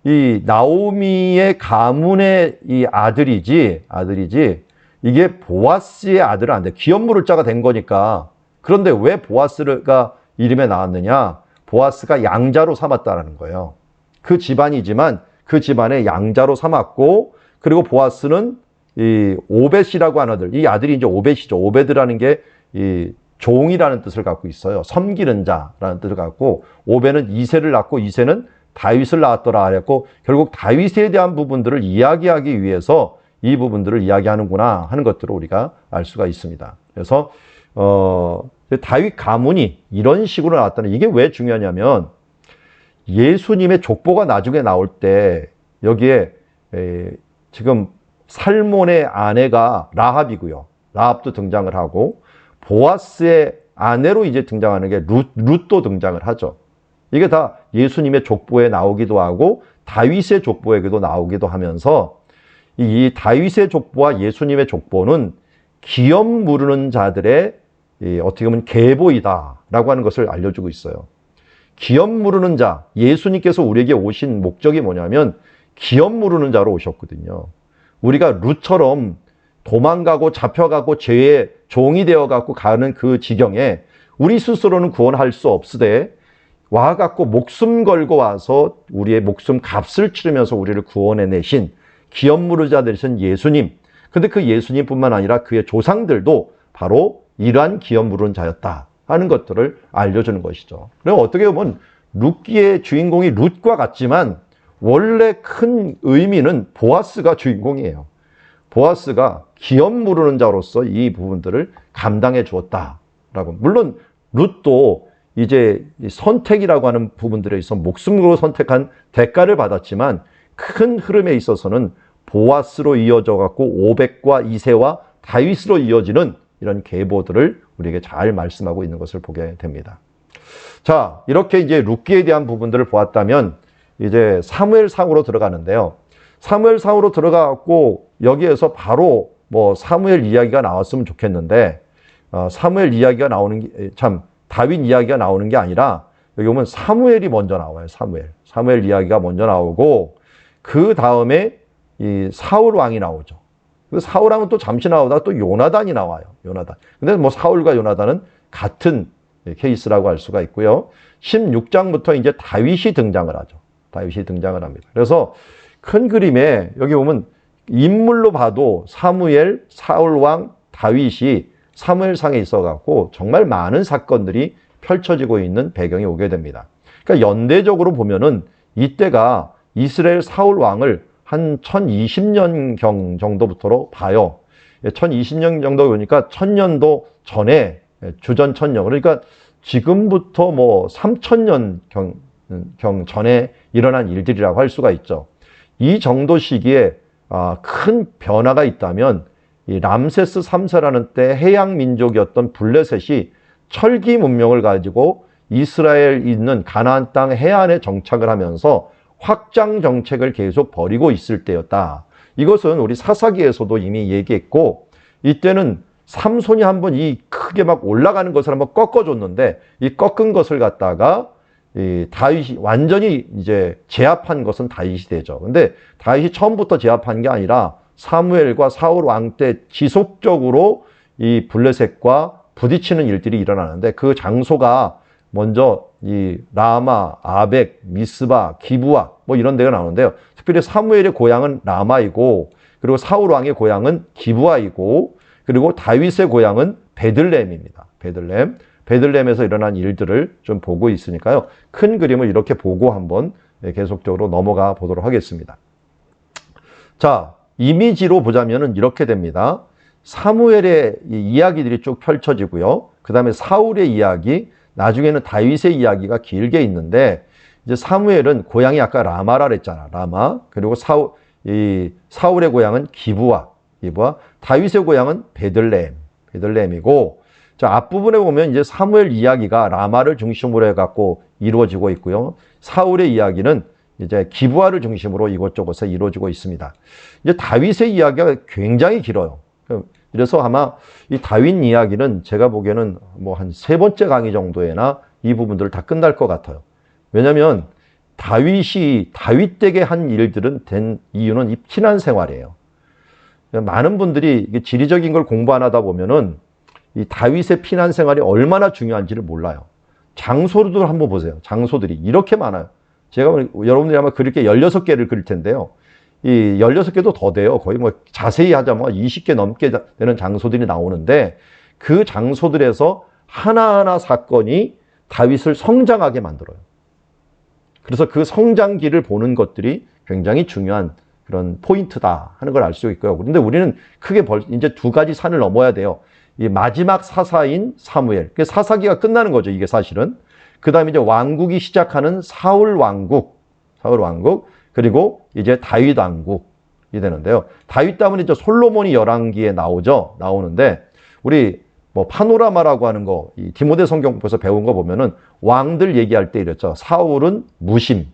이 나오미의 가문의 이 아들이지 이게 보아스의 아들은 안 돼. 기업 물을 자가 된 거니까. 그런데 왜 보아스가 이름에 나왔느냐? 보아스가 양자로 삼았다라는 거예요. 그 집안이지만 그 집안의 양자로 삼았고 그리고 보아스는 이 오벳이라고 하는 아들, 이 아들이 이제 오벳이죠. 오벳이라는 게 이 종이라는 뜻을 갖고 있어요. 섬기는 자라는 뜻을 갖고 오벳은 이새를 낳고 이새는 다윗을 낳았더라 하였고 결국 다윗에 대한 부분들을 이야기하기 위해서 이 부분들을 이야기하는구나 하는 것들을 우리가 알 수가 있습니다. 그래서 다윗 가문이 이런 식으로 나왔다는 이게 왜 중요하냐면 예수님의 족보가 나중에 나올 때 여기에 지금 살몬의 아내가 라합이고요. 라합도 등장을 하고 보아스의 아내로 이제 등장하는 게 룻도 등장을 하죠. 이게 다 예수님의 족보에 나오기도 하고 다윗의 족보에도 나오기도 하면서 이 다윗의 족보와 예수님의 족보는 기업 무르는 자들의 어떻게 보면 계보이다라고 하는 것을 알려주고 있어요. 기업 무르는 자, 예수님께서 우리에게 오신 목적이 뭐냐면 기업 무르는 자로 오셨거든요. 우리가 룻처럼 도망가고 잡혀가고 죄의 종이 되어갖고 가는 그 지경에 우리 스스로는 구원할 수 없으되 와갖고 목숨 걸고 와서 우리의 목숨 값을 치르면서 우리를 구원해내신 기업 무르자 되신 예수님. 근데 그 예수님뿐만 아니라 그의 조상들도 바로 이러한 기업 무르는 자였다 하는 것들을 알려주는 것이죠. 그럼 어떻게 보면 룻기의 주인공이 룻과 같지만 원래 큰 의미는 보아스가 주인공이에요. 보아스가 기업 무르는 자로서 이 부분들을 감당해 주었다라고. 물론 룻도 이제 선택이라고 하는 부분들에 있어 목숨으로 선택한 대가를 받았지만 큰 흐름에 있어서는 보아스로 이어져 갖고 오벳과 이새와 다윗으로 이어지는 이런 계보들을 우리에게 잘 말씀하고 있는 것을 보게 됩니다. 자, 이렇게 이제 룻기에 대한 부분들을 보았다면 이제 사무엘상으로 들어가는데요. 사무엘상으로 들어가고 여기에서 바로 뭐 사무엘 이야기가 나왔으면 좋겠는데 사무엘 이야기가 나오는 게 참 다윗 이야기가 나오는 게 아니라 여기 보면 사무엘이 먼저 나와요. 사무엘 이야기가 먼저 나오고 그 다음에 이 사울 왕이 나오죠. 그 사울 왕은 또 잠시 나오다가 또 요나단이 나와요. 요나단. 근데 뭐 사울과 요나단은 같은 케이스라고 할 수가 있고요. 16장부터 이제 다윗이 등장을 하죠. 다윗이 등장을 합니다. 그래서 큰 그림에 여기 보면 인물로 봐도 사무엘, 사울왕, 다윗이 사무엘상에 있어갖고 정말 많은 사건들이 펼쳐지고 있는 배경이 오게 됩니다. 그러니까 연대적으로 보면은 이때가 이스라엘 사울왕을 한 1020년경 정도부터로 봐요. 1020년 정도 보니까 1000년도 전에 주전 1000년, 그러니까 지금부터 뭐 3000년 경 전에 일어난 일들이라고 할 수가 있죠. 이 정도 시기에 큰 변화가 있다면 이 람세스 3세라는 때 해양 민족이었던 블레셋이 철기 문명을 가지고 이스라엘 있는 가나안 땅 해안에 정착을 하면서 확장 정책을 계속 벌이고 있을 때였다. 이것은 우리 사사기에서도 이미 얘기했고 이때는 삼손이 한번 이 크게 막 올라가는 것을 한번 꺾어줬는데 이 꺾은 것을 갖다가 이 다윗이 완전히 이제 제압한 것은 다윗이 되죠. 근데 다윗이 처음부터 제압한 게 아니라 사무엘과 사울 왕 때 지속적으로 이 블레셋과 부딪히는 일들이 일어나는데 그 장소가 먼저 이 라마, 아벡, 미스바, 기브아 뭐 이런 데가 나오는데요. 특별히 사무엘의 고향은 라마이고 그리고 사울 왕의 고향은 기브아이고 그리고 다윗의 고향은 베들레헴입니다. 베들레헴에서 일어난 일들을 좀 보고 있으니까요. 큰 그림을 이렇게 보고 한번 계속적으로 넘어가 보도록 하겠습니다. 자, 이미지로 보자면은 이렇게 됩니다. 사무엘의 이야기들이 쭉 펼쳐지고요. 그 다음에 사울의 이야기, 나중에는 다윗의 이야기가 길게 있는데 이제 사무엘은 고향이 아까 라마라 그랬잖아. 라마. 그리고 사울의 고향은 기브아. 다윗의 고향은 베들레헴이고 자, 앞부분에 보면 이제 사무엘 이야기가 라마를 중심으로 해갖고 이루어지고 있고요. 사울의 이야기는 이제 기브아를 중심으로 이곳저곳에 이루어지고 있습니다. 이제 다윗의 이야기가 굉장히 길어요. 그래서 아마 이 다윗 이야기는 제가 보기에는 뭐 한 3번째 강의 정도에나 이 부분들을 다 끝날 것 같아요. 왜냐하면 다윗이 다윗되게 한 일들은 된 이유는 이 피난 생활이에요. 많은 분들이 지리적인 걸 공부 안 하다 보면은 이 다윗의 피난 생활이 얼마나 중요한지를 몰라요. 장소들 한번 보세요. 장소들이 이렇게 많아요. 제가 여러분들이 아마 그릴 게 16개를 그릴 텐데요. 이 16개도 더 돼요. 거의 뭐 자세히 하자면 20개 넘게 되는 장소들이 나오는데 그 장소들에서 하나하나 사건이 다윗을 성장하게 만들어요. 그래서 그 성장기를 보는 것들이 굉장히 중요한 그런 포인트다 하는 걸 알 수 있고요. 그런데 우리는 크게 이제 2가지 산을 넘어야 돼요. 이 마지막 사사인 사무엘. 사사기가 끝나는 거죠. 이게 사실은. 그 다음에 이제 왕국이 시작하는 사울 왕국. 그리고 이제 다윗 왕국이 되는데요. 다윗 다음은 이제 솔로몬이 열왕기에 나오는데 우리 뭐 파노라마라고 하는 거, 이 디모데 성경에서 배운 거 보면은 왕들 얘기할 때 이랬죠. 사울은 무심,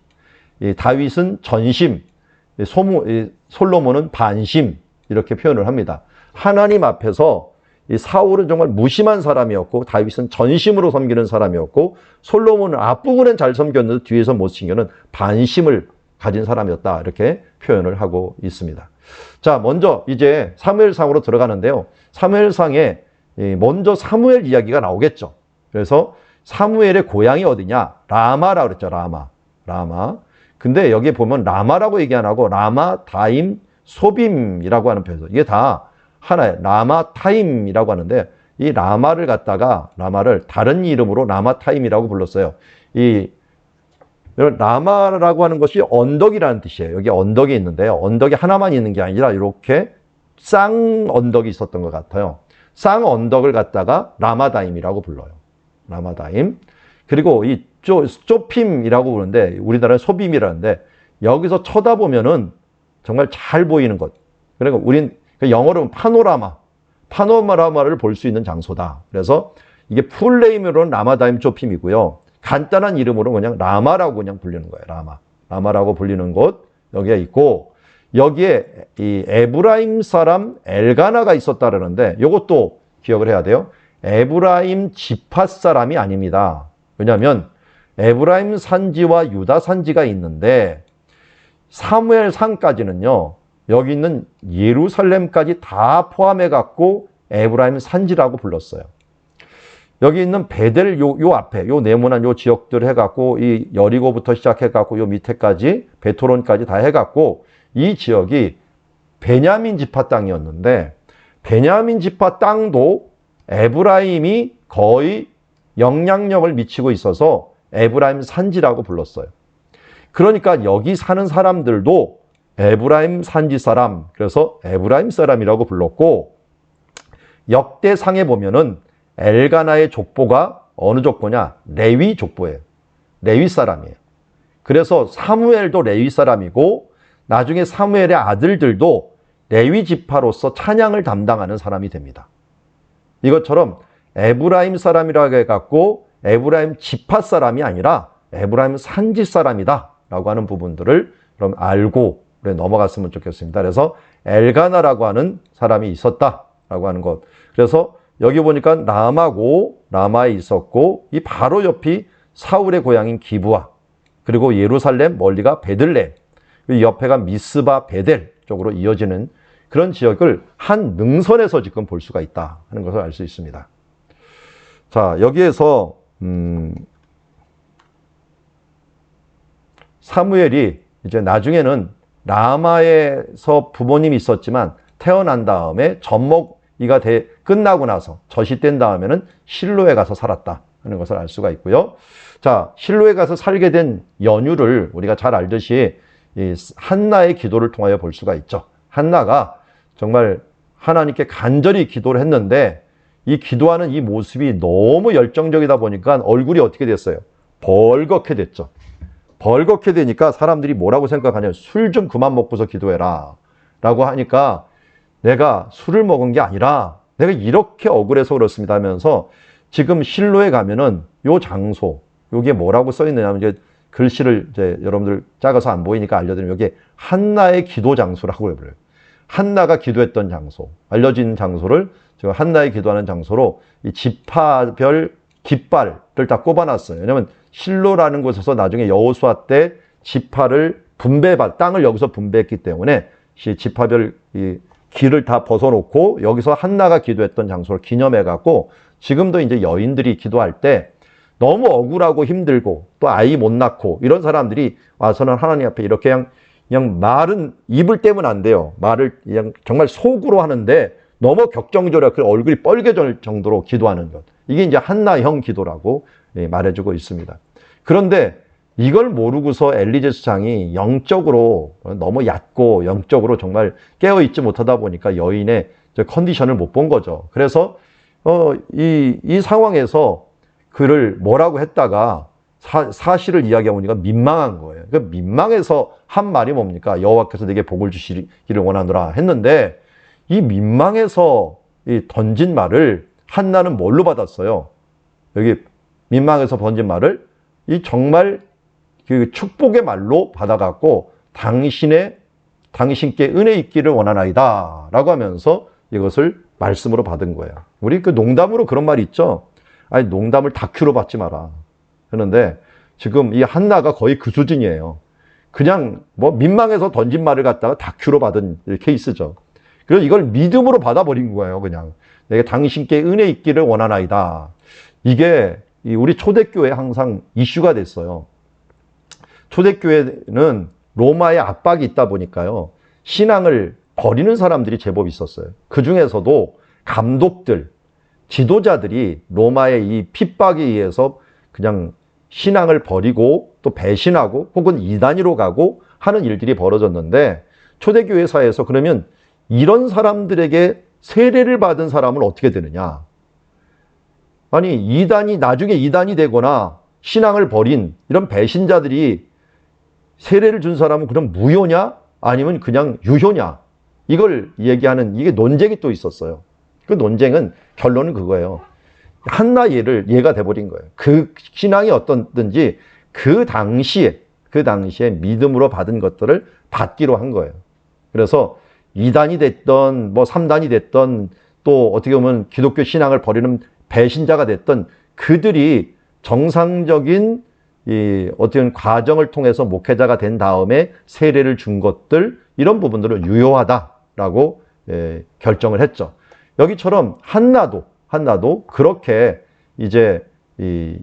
다윗은 전심, 솔로몬은 반심 이렇게 표현을 합니다. 하나님 앞에서 이 사울은 정말 무심한 사람이었고 다윗은 전심으로 섬기는 사람이었고 솔로몬은 앞부분은 잘 섬겼는데 뒤에서 못 챙겨는 반심을 가진 사람이었다 이렇게 표현을 하고 있습니다. 자, 먼저 이제 사무엘상으로 들어가는데요. 사무엘상에 먼저 사무엘 이야기가 나오겠죠. 그래서 사무엘의 고향이 어디냐? 라마라고 그랬죠. 라마. 근데 여기 보면 라마라고 얘기 안 하고 라마, 다임, 소빔이라고 하는 표현. 이게 다 하나의 라마타임이라고 하는데 이 라마를 다른 이름으로 라마타임이라고 불렀어요. 이 라마라고 하는 것이 언덕이라는 뜻이에요. 여기 언덕이 있는데요. 언덕이 하나만 있는 게 아니라 이렇게 쌍 언덕이 있었던 것 같아요. 쌍 언덕을 갖다가 라마다임이라고 불러요. 라마다임. 그리고 이 쪼핌이라고 부르는데 우리나라는 소빔이라는데 여기서 쳐다보면은 정말 잘 보이는 것. 그러니까 우린 영어로는 파노라마를 볼 수 있는 장소다. 그래서 이게 풀네임으로는 라마다임 쪼핌이고요. 간단한 이름으로 그냥 라마라고 그냥 불리는 거예요. 라마라고 불리는 곳 여기에 있고 여기에 이 에브라임 사람 엘가나가 있었다 그러는데 이것도 기억을 해야 돼요. 에브라임 지파 사람이 아닙니다. 왜냐하면 에브라임 산지와 유다 산지가 있는데 사무엘상까지는요. 여기 있는 예루살렘까지 다 포함해 갖고 에브라임 산지라고 불렀어요. 여기 있는 베델 요 앞에 요 네모난 요 지역들 해갖고 이 여리고부터 시작해갖고 요 밑에까지 베토론까지 다 해갖고 이 지역이 베냐민 지파 땅이었는데 베냐민 지파 땅도 에브라임이 거의 영향력을 미치고 있어서 에브라임 산지라고 불렀어요. 그러니까 여기 사는 사람들도 에브라임 산지 사람, 그래서 에브라임 사람이라고 불렀고 역대상에 보면은 엘가나의 족보가 어느 족보냐? 레위 족보예요. 레위 사람이에요. 그래서 사무엘도 레위 사람이고 나중에 사무엘의 아들들도 레위 지파로서 찬양을 담당하는 사람이 됩니다. 이것처럼 에브라임 사람이라고 해갖고 에브라임 지파 사람이 아니라 에브라임 산지 사람이다 라고 하는 부분들을 그럼 알고 넘어갔으면 좋겠습니다. 그래서 엘가나라고 하는 사람이 있었다라고 하는 것. 그래서 여기 보니까 라마에 있었고 이 바로 옆이 사울의 고향인 기브아 그리고 예루살렘 멀리가 베들레헴 옆에가 미스바 베델 쪽으로 이어지는 그런 지역을 한 능선에서 지금 볼 수가 있다 하는 것을 알 수 있습니다. 자, 여기에서 사무엘이 이제 나중에는 라마에서 부모님이 있었지만 태어난 다음에 젖먹이가 끝나고 나서 젖이 뗀 다음에는 실로에 가서 살았다 하는 것을 알 수가 있고요. 자, 실로에 가서 살게 된 연유를 우리가 잘 알듯이 이 한나의 기도를 통하여 볼 수가 있죠. 한나가 정말 하나님께 간절히 기도를 했는데 이 기도하는 이 모습이 너무 열정적이다 보니까 얼굴이 어떻게 됐어요? 벌겋게 됐죠. 벌겋게 되니까 사람들이 뭐라고 생각하냐면 술 좀 그만 먹고서 기도해라 라고 하니까 내가 술을 먹은 게 아니라 내가 이렇게 억울해서 그렇습니다 하면서 지금 실로에 가면은 요 장소 여기에 뭐라고 써 있느냐 하면 이제 글씨를 이제 여러분들 작아서 안 보이니까 알려드리면 여기에 한나의 기도 장소라고 해요. 한나가 기도했던 장소 알려진 장소를 제가 한나의 기도하는 장소로 이 지파별 깃발을 다 꼽아놨어요. 왜냐하면 실로라는 곳에서 나중에 여호수아 때 지파를 땅을 여기서 분배했기 때문에 지파별 이 길을 다 벗어놓고 여기서 한나가 기도했던 장소를 기념해갖고 지금도 이제 여인들이 기도할 때 너무 억울하고 힘들고 또 아이 못 낳고 이런 사람들이 와서는 하나님 앞에 이렇게 그냥 말은 입을 떼면 안 돼요. 말을 그냥 정말 속으로 하는데 너무 격정적으로 얼굴이 뻘개질 정도로 기도하는 것. 이게 이제 한나형 기도라고 말해주고 있습니다. 그런데 이걸 모르고서 엘리제스 장이 영적으로 너무 얕고 영적으로 정말 깨어있지 못하다 보니까 여인의 컨디션을 못 본 거죠. 그래서 이 상황에서 그를 뭐라고 했다가 사실을 이야기하니까 민망한 거예요. 그러니까 민망해서 한 말이 뭡니까? 여호와께서 내게 복을 주시기를 원하노라 했는데 이 민망해서 던진 말을 한나는 뭘로 받았어요? 여기 민망해서 던진 말을 이 정말 그 축복의 말로 받아갖고 당신께 은혜 있기를 원하나이다 라고 하면서 이것을 말씀으로 받은 거예요. 우리 그 농담으로 그런 말이 있죠. 아니 농담을 다큐로 받지 마라. 그런데 지금 이 한나가 거의 그 수준이에요. 그냥 뭐 민망해서 던진 말을 갖다가 다큐로 받은 케이스죠. 그래서 이걸 믿음으로 받아버린 거예요. 그냥 내가 당신께 은혜 있기를 원하나이다. 이게 우리 초대교회에 항상 이슈가 됐어요. 초대교회는 로마의 압박이 있다 보니까요. 신앙을 버리는 사람들이 제법 있었어요. 그 중에서도 감독들, 지도자들이 로마의 이 핍박에 의해서 그냥 신앙을 버리고 또 또 배신하고 혹은 이단위로 가고 하는 일들이 벌어졌는데 초대교회사에서 그러면 이런 사람들에게 세례를 받은 사람은 어떻게 되느냐? 아니 나중에 이단이 되거나 신앙을 버린 이런 배신자들이 세례를 준 사람은 그럼 무효냐? 아니면 그냥 유효냐? 이걸 얘기하는 이게 논쟁이 또 있었어요. 그 논쟁은 결론은 그거예요. 한나 예가 돼버린 거예요. 그 신앙이 어떻든지 그 당시에 믿음으로 받은 것들을 받기로 한 거예요. 그래서 2단이 됐던 뭐 3단이 됐던 또 어떻게 보면 기독교 신앙을 버리는 배신자가 됐던 그들이 정상적인 이 어떤 과정을 통해서 목회자가 된 다음에 세례를 준 것들 이런 부분들은 유효하다라고 결정을 했죠. 여기처럼 한나도 그렇게 이제 이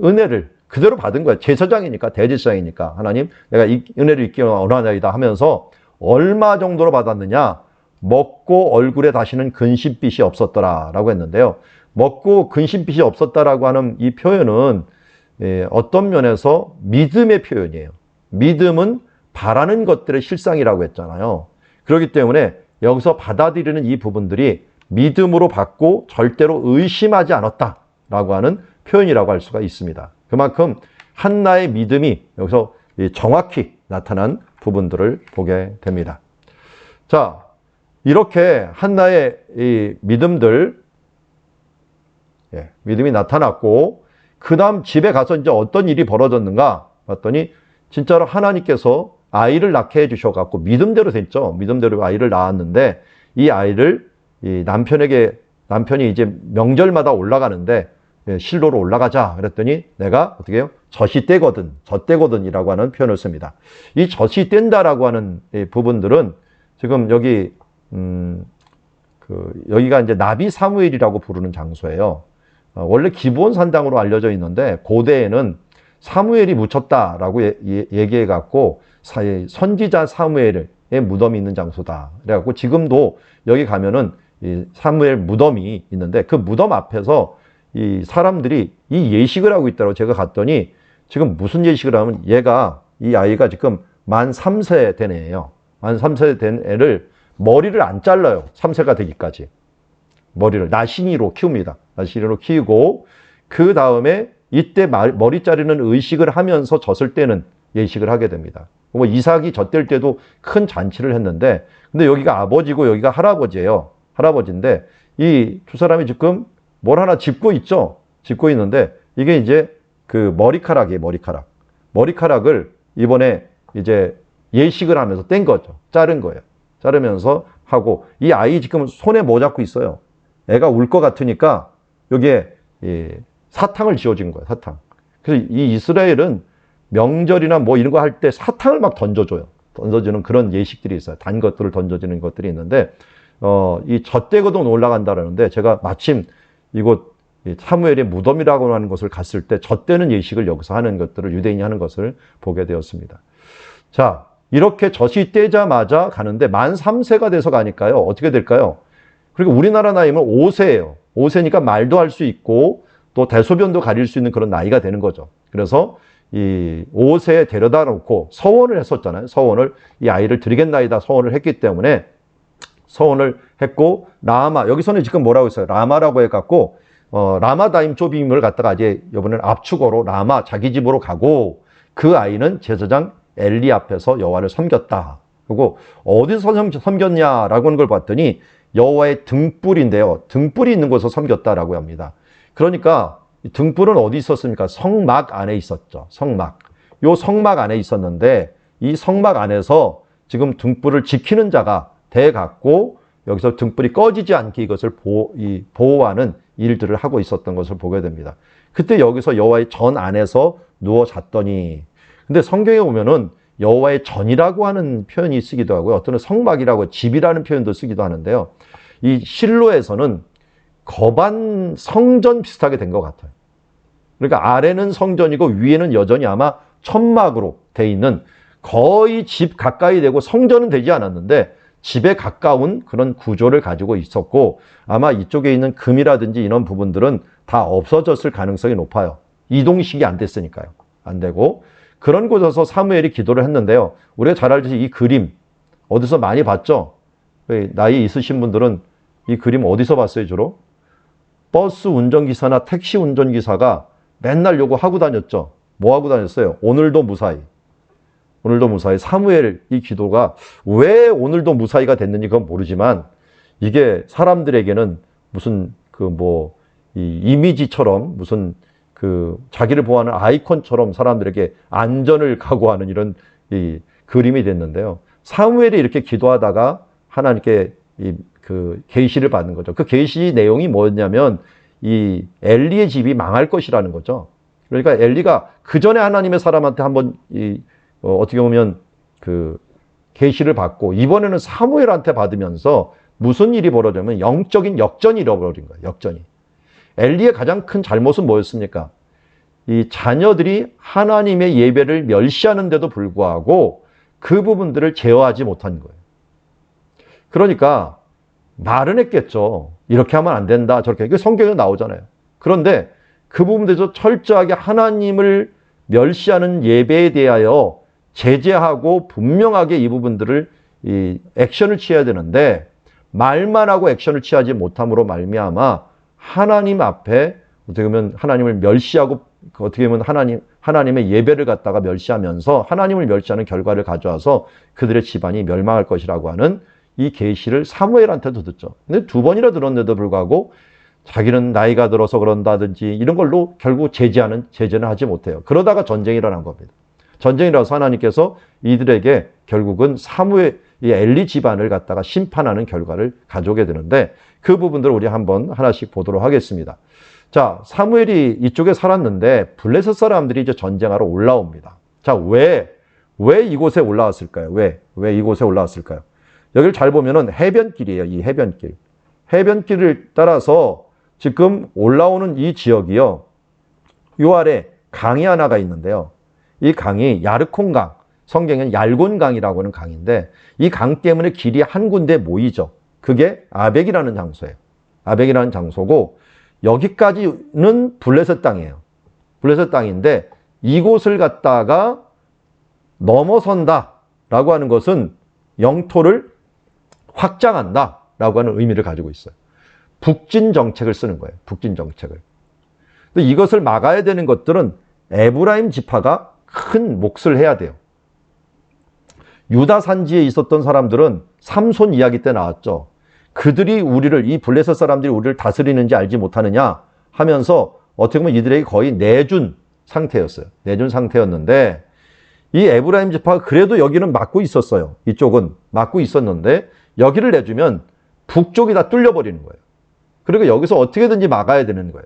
은혜를 그대로 받은 거예요. 제사장이니까 대제사장이니까 하나님 내가 이 은혜를 입기 원하나이다 하면서 얼마 정도로 받았느냐? 먹고 얼굴에 다시는 근심빛이 없었더라라고 했는데요. 먹고 근심빛이 없었다라고 하는 이 표현은 어떤 면에서 믿음의 표현이에요. 믿음은 바라는 것들의 실상이라고 했잖아요. 그렇기 때문에 여기서 받아들이는 이 부분들이 믿음으로 받고 절대로 의심하지 않았다라고 하는 표현이라고 할 수가 있습니다. 그만큼 한나의 믿음이 여기서 정확히 나타난 부분들을 보게 됩니다. 자, 이렇게 한나의 이 믿음이 나타났고 그 다음 집에 가서 이제 어떤 일이 벌어졌는가 봤더니 진짜로 하나님께서 아이를 낳게 해주셔갖고 믿음대로 됐죠. 믿음대로 아이를 낳았는데 이 아이를 이 남편이 이제 명절마다 올라가는데 실로로 올라가자 그랬더니 내가 어떻게 해요? 젖이 떼거든이라고 하는 표현을 씁니다. 이 젖이 뗀다라고 하는 부분들은 지금 여기 여기가 이제 나비 사무엘이라고 부르는 장소예요. 원래 기브온 산당으로 알려져 있는데 고대에는 사무엘이 묻혔다라고 얘기해 갖고 선지자 사무엘의 무덤이 있는 장소다. 그래 갖고 지금도 여기 가면은 이 사무엘 무덤이 있는데 그 무덤 앞에서 이 사람들이 이 예식을 하고 있다고 제가 갔더니 지금 무슨 예식을 하면 이 아이가 지금 만 3세 된 애예요. 만 3세 된 애를 머리를 안 잘라요. 3세가 되기까지. 머리를 나신이로 키웁니다. 나신이로 키우고 그 다음에 이때 머리 자르는 의식을 하면서 젖을 떼는 예식을 하게 됩니다. 뭐 이삭이 젖댈 때도 큰 잔치를 했는데 근데 여기가 아버지고 여기가 할아버지예요. 할아버지인데 이 두 사람이 지금 뭘 하나 짚고 있죠. 짚고 있는데 이게 이제 그 머리카락이에요. 머리카락을 이번에 이제 예식을 하면서 뗀 거죠. 자른 거예요. 자르면서 하고 이 아이 지금 손에 뭐 잡고 있어요. 애가 울 것 같으니까 여기에 사탕을 지어준 거예요. 사탕. 그래서 이 이스라엘은 명절이나 뭐 이런 거 할 때 사탕을 막 던져줘요. 던져주는 그런 예식들이 있어요. 단 것들을 던져주는 것들이 있는데 이 젖대거동 올라간다라는데 제가 마침 이곳 사무엘의 무덤이라고 하는 곳을 갔을 때 젖대는 예식을 여기서 하는 것들을 유대인이 하는 것을 보게 되었습니다. 자, 이렇게 젖이 떼자마자 가는데 만 3세가 돼서 가니까요. 어떻게 될까요? 그리고 우리나라 나이면 5세예요. 5세니까 말도 할 수 있고 또 대소변도 가릴 수 있는 그런 나이가 되는 거죠. 그래서 이 5세에 데려다 놓고 서원을 했었잖아요. 서원을 이 아이를 드리겠나이다 서원을 했기 때문에 서원을 했고 라마 여기서는 지금 뭐라고 했어요? 라마라고 해갖고 라마다임 조빔을 갖다가 이제 이번에는 압축어로 라마 자기 집으로 가고 그 아이는 제사장 엘리 앞에서 여호와를 섬겼다. 그리고 어디서 섬겼냐라고 하는 걸 봤더니 여호와의 등불인데요. 등불이 있는 곳에서 섬겼다라고 합니다. 그러니까 등불은 어디 있었습니까? 성막 안에 있었죠. 성막. 요 성막 안에 있었는데 이 성막 안에서 지금 등불을 지키는 자가 돼 갖고 여기서 등불이 꺼지지 않게 이것을 보호하는 일들을 하고 있었던 것을 보게 됩니다. 그때 여기서 여호와의 전 안에서 누워 잤더니 근데 성경에 보면은 여호와의 전이라고 하는 표현이 쓰기도 하고요. 어떤 성막이라고 집이라는 표현도 쓰기도 하는데요. 이 실로에서는 거반 성전 비슷하게 된 것 같아요. 그러니까 아래는 성전이고 위에는 여전히 아마 천막으로 돼 있는 거의 집 가까이 되고 성전은 되지 않았는데 집에 가까운 그런 구조를 가지고 있었고 아마 이쪽에 있는 금이라든지 이런 부분들은 다 없어졌을 가능성이 높아요. 이동식이 안 됐으니까요. 안 되고 그런 곳에서 사무엘이 기도를 했는데요. 우리가 잘 알듯이 이 그림 어디서 많이 봤죠? 나이 있으신 분들은 이 그림 어디서 봤어요, 주로? 버스 운전기사나 택시 운전기사가 맨날 요거 하고 다녔죠. 뭐 하고 다녔어요? 오늘도 무사히. 오늘도 무사히. 사무엘 이 기도가 왜 오늘도 무사히가 됐는지 그건 모르지만 이게 사람들에게는 무슨 이 이미지처럼 무슨 자기를 보호하는 아이콘처럼 사람들에게 안전을 각오하는 이런 이 그림이 됐는데요. 사무엘이 이렇게 기도하다가 하나님께 계시를 받는 거죠. 그 계시 내용이 뭐였냐면 이 엘리의 집이 망할 것이라는 거죠. 그러니까 엘리가 그 전에 하나님의 사람한테 한번 어떻게 보면 계시를 받고 이번에는 사무엘한테 받으면서 무슨 일이 벌어지냐면 영적인 역전이 일어버린 거예요. 역전이. 엘리의 가장 큰 잘못은 뭐였습니까? 이 자녀들이 하나님의 예배를 멸시하는데도 불구하고 그 부분들을 제어하지 못한 거예요. 그러니까 말은 했겠죠. 이렇게 하면 안 된다. 저렇게. 그 성경에 나오잖아요. 그런데 그 부분에서 철저하게 하나님을 멸시하는 예배에 대하여 제재하고 분명하게 이 부분들을 액션을 취해야 되는데 말만 하고 액션을 취하지 못함으로 말미암아 하나님 앞에 어떻게 보면 하나님을 멸시하고 어떻게 보면 하나님의 예배를 갖다가 멸시하면서 하나님을 멸시하는 결과를 가져와서 그들의 집안이 멸망할 것이라고 하는 이 계시를 사무엘한테도 듣죠. 근데 두 번이나 들었는데도 불구하고 자기는 나이가 들어서 그런다든지 이런 걸로 결국 제재는 하지 못해요. 그러다가 전쟁이 일어난 겁니다. 전쟁이 일어나서 하나님께서 이들에게 결국은 이 엘리 집안을 갖다가 심판하는 결과를 가져오게 되는데 그 부분들을 우리 한번 하나씩 보도록 하겠습니다. 자, 사무엘이 이쪽에 살았는데 블레셋 사람들이 이제 전쟁하러 올라옵니다. 자, 왜 이곳에 올라왔을까요? 왜 이곳에 올라왔을까요? 여기를 잘 보면은 해변길이에요. 이 해변길. 해변길을 따라서 지금 올라오는 이 지역이요. 요 아래 강이 하나가 있는데요. 이 강이 야르콘강, 성경에는 얄곤강이라고 하는 강인데 이 강 때문에 길이 한 군데 모이죠. 그게 아벡이라는 장소예요. 아벡이라는 장소고 여기까지는 블레셋 땅이에요. 블레셋 땅인데 이곳을 갖다가 넘어선다라고 하는 것은 영토를 확장한다라고 하는 의미를 가지고 있어요. 북진 정책을 쓰는 거예요. 북진 정책을. 근데 이것을 막아야 되는 것들은 에브라임 지파가 큰 몫을 해야 돼요. 유다 산지에 있었던 사람들은 삼손 이야기 때 나왔죠. 그들이 이 블레셋 사람들이 우리를 다스리는지 알지 못하느냐 하면서 어떻게 보면 이들에게 거의 내준 상태였어요. 내준 상태였는데 이 에브라임 지파가 그래도 여기는 막고 있었어요. 이쪽은 막고 있었는데 여기를 내주면 북쪽이 다 뚫려버리는 거예요. 그리고 여기서 어떻게든지 막아야 되는 거예요.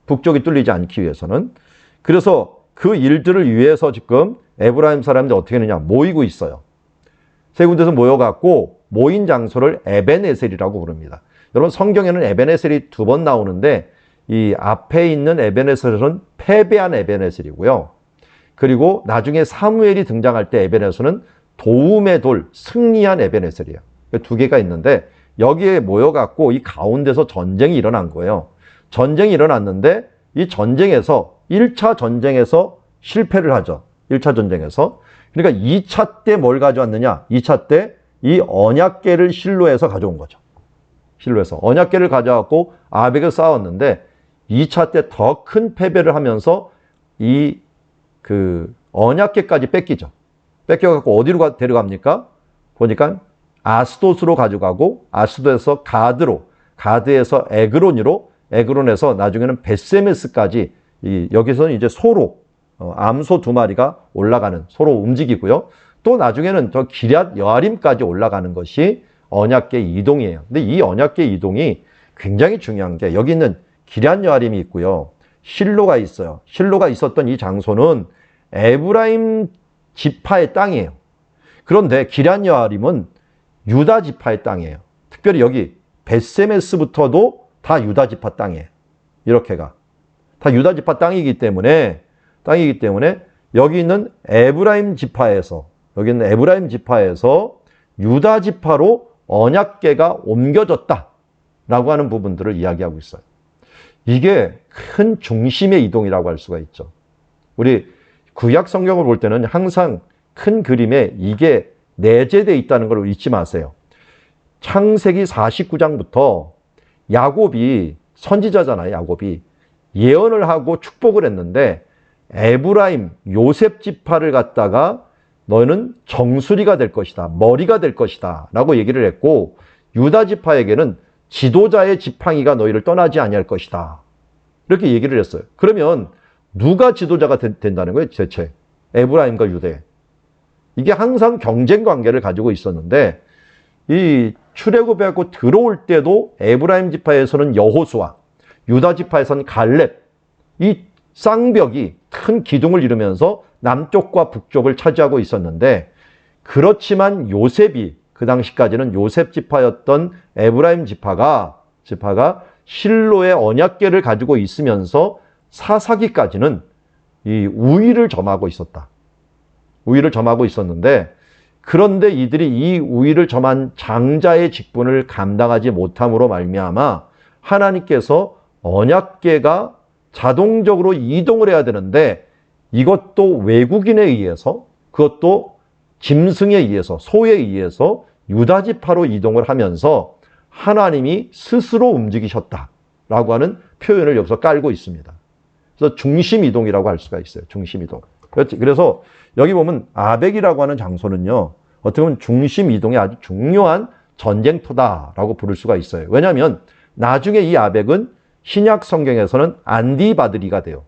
북쪽이 뚫리지 않기 위해서는. 그래서 그 일들을 위해서 지금 에브라임 사람들이 어떻게 하느냐 모이고 있어요. 세 군데서 모여갖고 모인 장소를 에벤에셀이라고 부릅니다. 여러분 성경에는 에벤에셀이 2번 나오는데 이 앞에 있는 에벤에셀은 패배한 에벤에셀이고요. 그리고 나중에 사무엘이 등장할 때 에벤에셀은 도움의 돌, 승리한 에벤에셀이에요. 2개가 있는데 여기에 모여갖고 이 가운데서 전쟁이 일어난 거예요. 전쟁이 일어났는데 이 전쟁에서 1차 전쟁에서 실패를 하죠. 1차 전쟁에서. 그러니까 2차 때 뭘 가져왔느냐? 2차 때 이 언약궤를 실로에서 가져온 거죠. 실로에서. 언약궤를 가져왔고 아벡을 싸웠는데 2차 때 더 큰 패배를 하면서 언약궤까지 뺏기죠. 뺏겨갖고 어디로 데려갑니까? 보니까 아스돗으로 가져가고 아스돗에서 가드에서 에그론에서 나중에는 베세메스까지 여기서는 이제 소로 암소 2마리가 올라가는 소로 움직이고요. 또 나중에는 저 기럇 여아림까지 올라가는 것이 언약궤 이동이에요. 근데 이 언약궤 이동이 굉장히 중요한 게 여기 있는 기럇 여아림이 있고요. 실로가 있어요. 실로가 있었던 이 장소는 에브라임 지파의 땅이에요. 그런데 기럇 여아림은 유다 지파의 땅이에요. 특별히 여기 베세메스부터도 다 유다 지파 땅이에요. 이렇게가 다 유다 지파 땅이기 때문에 여기 있는 에브라임 지파에서 유다 지파로 언약궤가 옮겨졌다라고 하는 부분들을 이야기하고 있어요. 이게 큰 중심의 이동이라고 할 수가 있죠. 우리 구약 성경을 볼 때는 항상 큰 그림에 이게 내재되어 있다는 걸 잊지 마세요. 창세기 49장부터 야곱이 선지자잖아요. 야곱이 예언을 하고 축복을 했는데 에브라임, 요셉 지파를 갖다가 너는 정수리가 될 것이다. 머리가 될 것이다. 라고 얘기를 했고 유다 지파에게는 지도자의 지팡이가 너희를 떠나지 아니할 것이다. 이렇게 얘기를 했어요. 그러면 누가 지도자가 된다는 거예요? 대체 에브라임과 유대. 이게 항상 경쟁 관계를 가지고 있었는데 이 출애굽해갖고 들어올 때도 에브라임 지파에서는 여호수아, 유다 지파에서는 갈렙, 이 쌍벽이 큰 기둥을 이루면서 남쪽과 북쪽을 차지하고 있었는데 그렇지만 요셉이 그 당시까지는 요셉 지파였던 에브라임 지파가 실로의 언약궤를 가지고 있으면서 사사기까지는 이 우위를 점하고 있었다. 우위를 점하고 있었는데 그런데 이들이 이 우위를 점한 장자의 직분을 감당하지 못함으로 말미암아 하나님께서 언약궤가 자동적으로 이동을 해야 되는데 이것도 외국인에 의해서 그것도 짐승에 의해서 소에 의해서 유다 지파로 이동을 하면서 하나님이 스스로 움직이셨다라고 하는 표현을 여기서 깔고 있습니다. 그래서 중심 이동이라고 할 수가 있어요. 중심 이동. 그래서 여기 보면 아벡이라고 하는 장소는요. 어떻게 보면 중심 이동의 아주 중요한 전쟁터다라고 부를 수가 있어요. 왜냐하면 나중에 이 아벡은 신약 성경에서는 안디바드리가 돼요.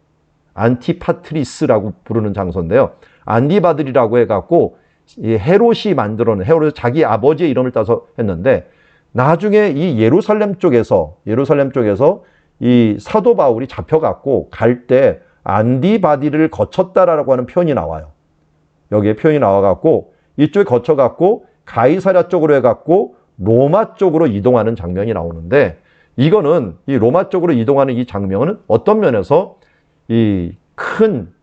안티파트리스라고 부르는 장소인데요. 안디바드리라고 해갖고 이 헤롯이 만들어낸 헤롯이 자기 아버지의 이름을 따서 했는데 나중에 이 예루살렘 쪽에서 이 사도 바울이 잡혀갖고 갈 때 안디바디를 거쳤다라고 하는 표현이 나와요. 여기에 표현이 나와갖고 이쪽에 거쳐갖고 가이사랴 쪽으로 해갖고 로마 쪽으로 이동하는 장면이 나오는데 이거는 이 로마 쪽으로 이동하는 이 장면은 어떤 면에서 이 큰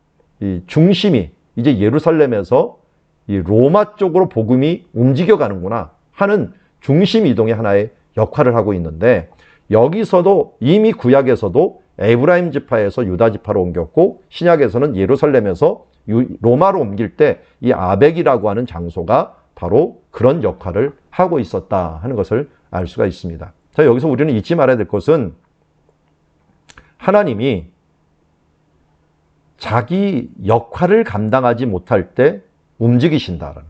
중심이 이제 예루살렘에서 이 로마 쪽으로 복음이 움직여가는구나 하는 중심 이동의 하나의 역할을 하고 있는데 여기서도 이미 구약에서도 에브라임 지파에서 유다 지파로 옮겼고 신약에서는 예루살렘에서 로마로 옮길 때 이 아벡이라고 하는 장소가 바로 그런 역할을 하고 있었다 하는 것을 알 수가 있습니다. 자, 여기서 우리는 잊지 말아야 될 것은 하나님이 자기 역할을 감당하지 못할 때 움직이신다라는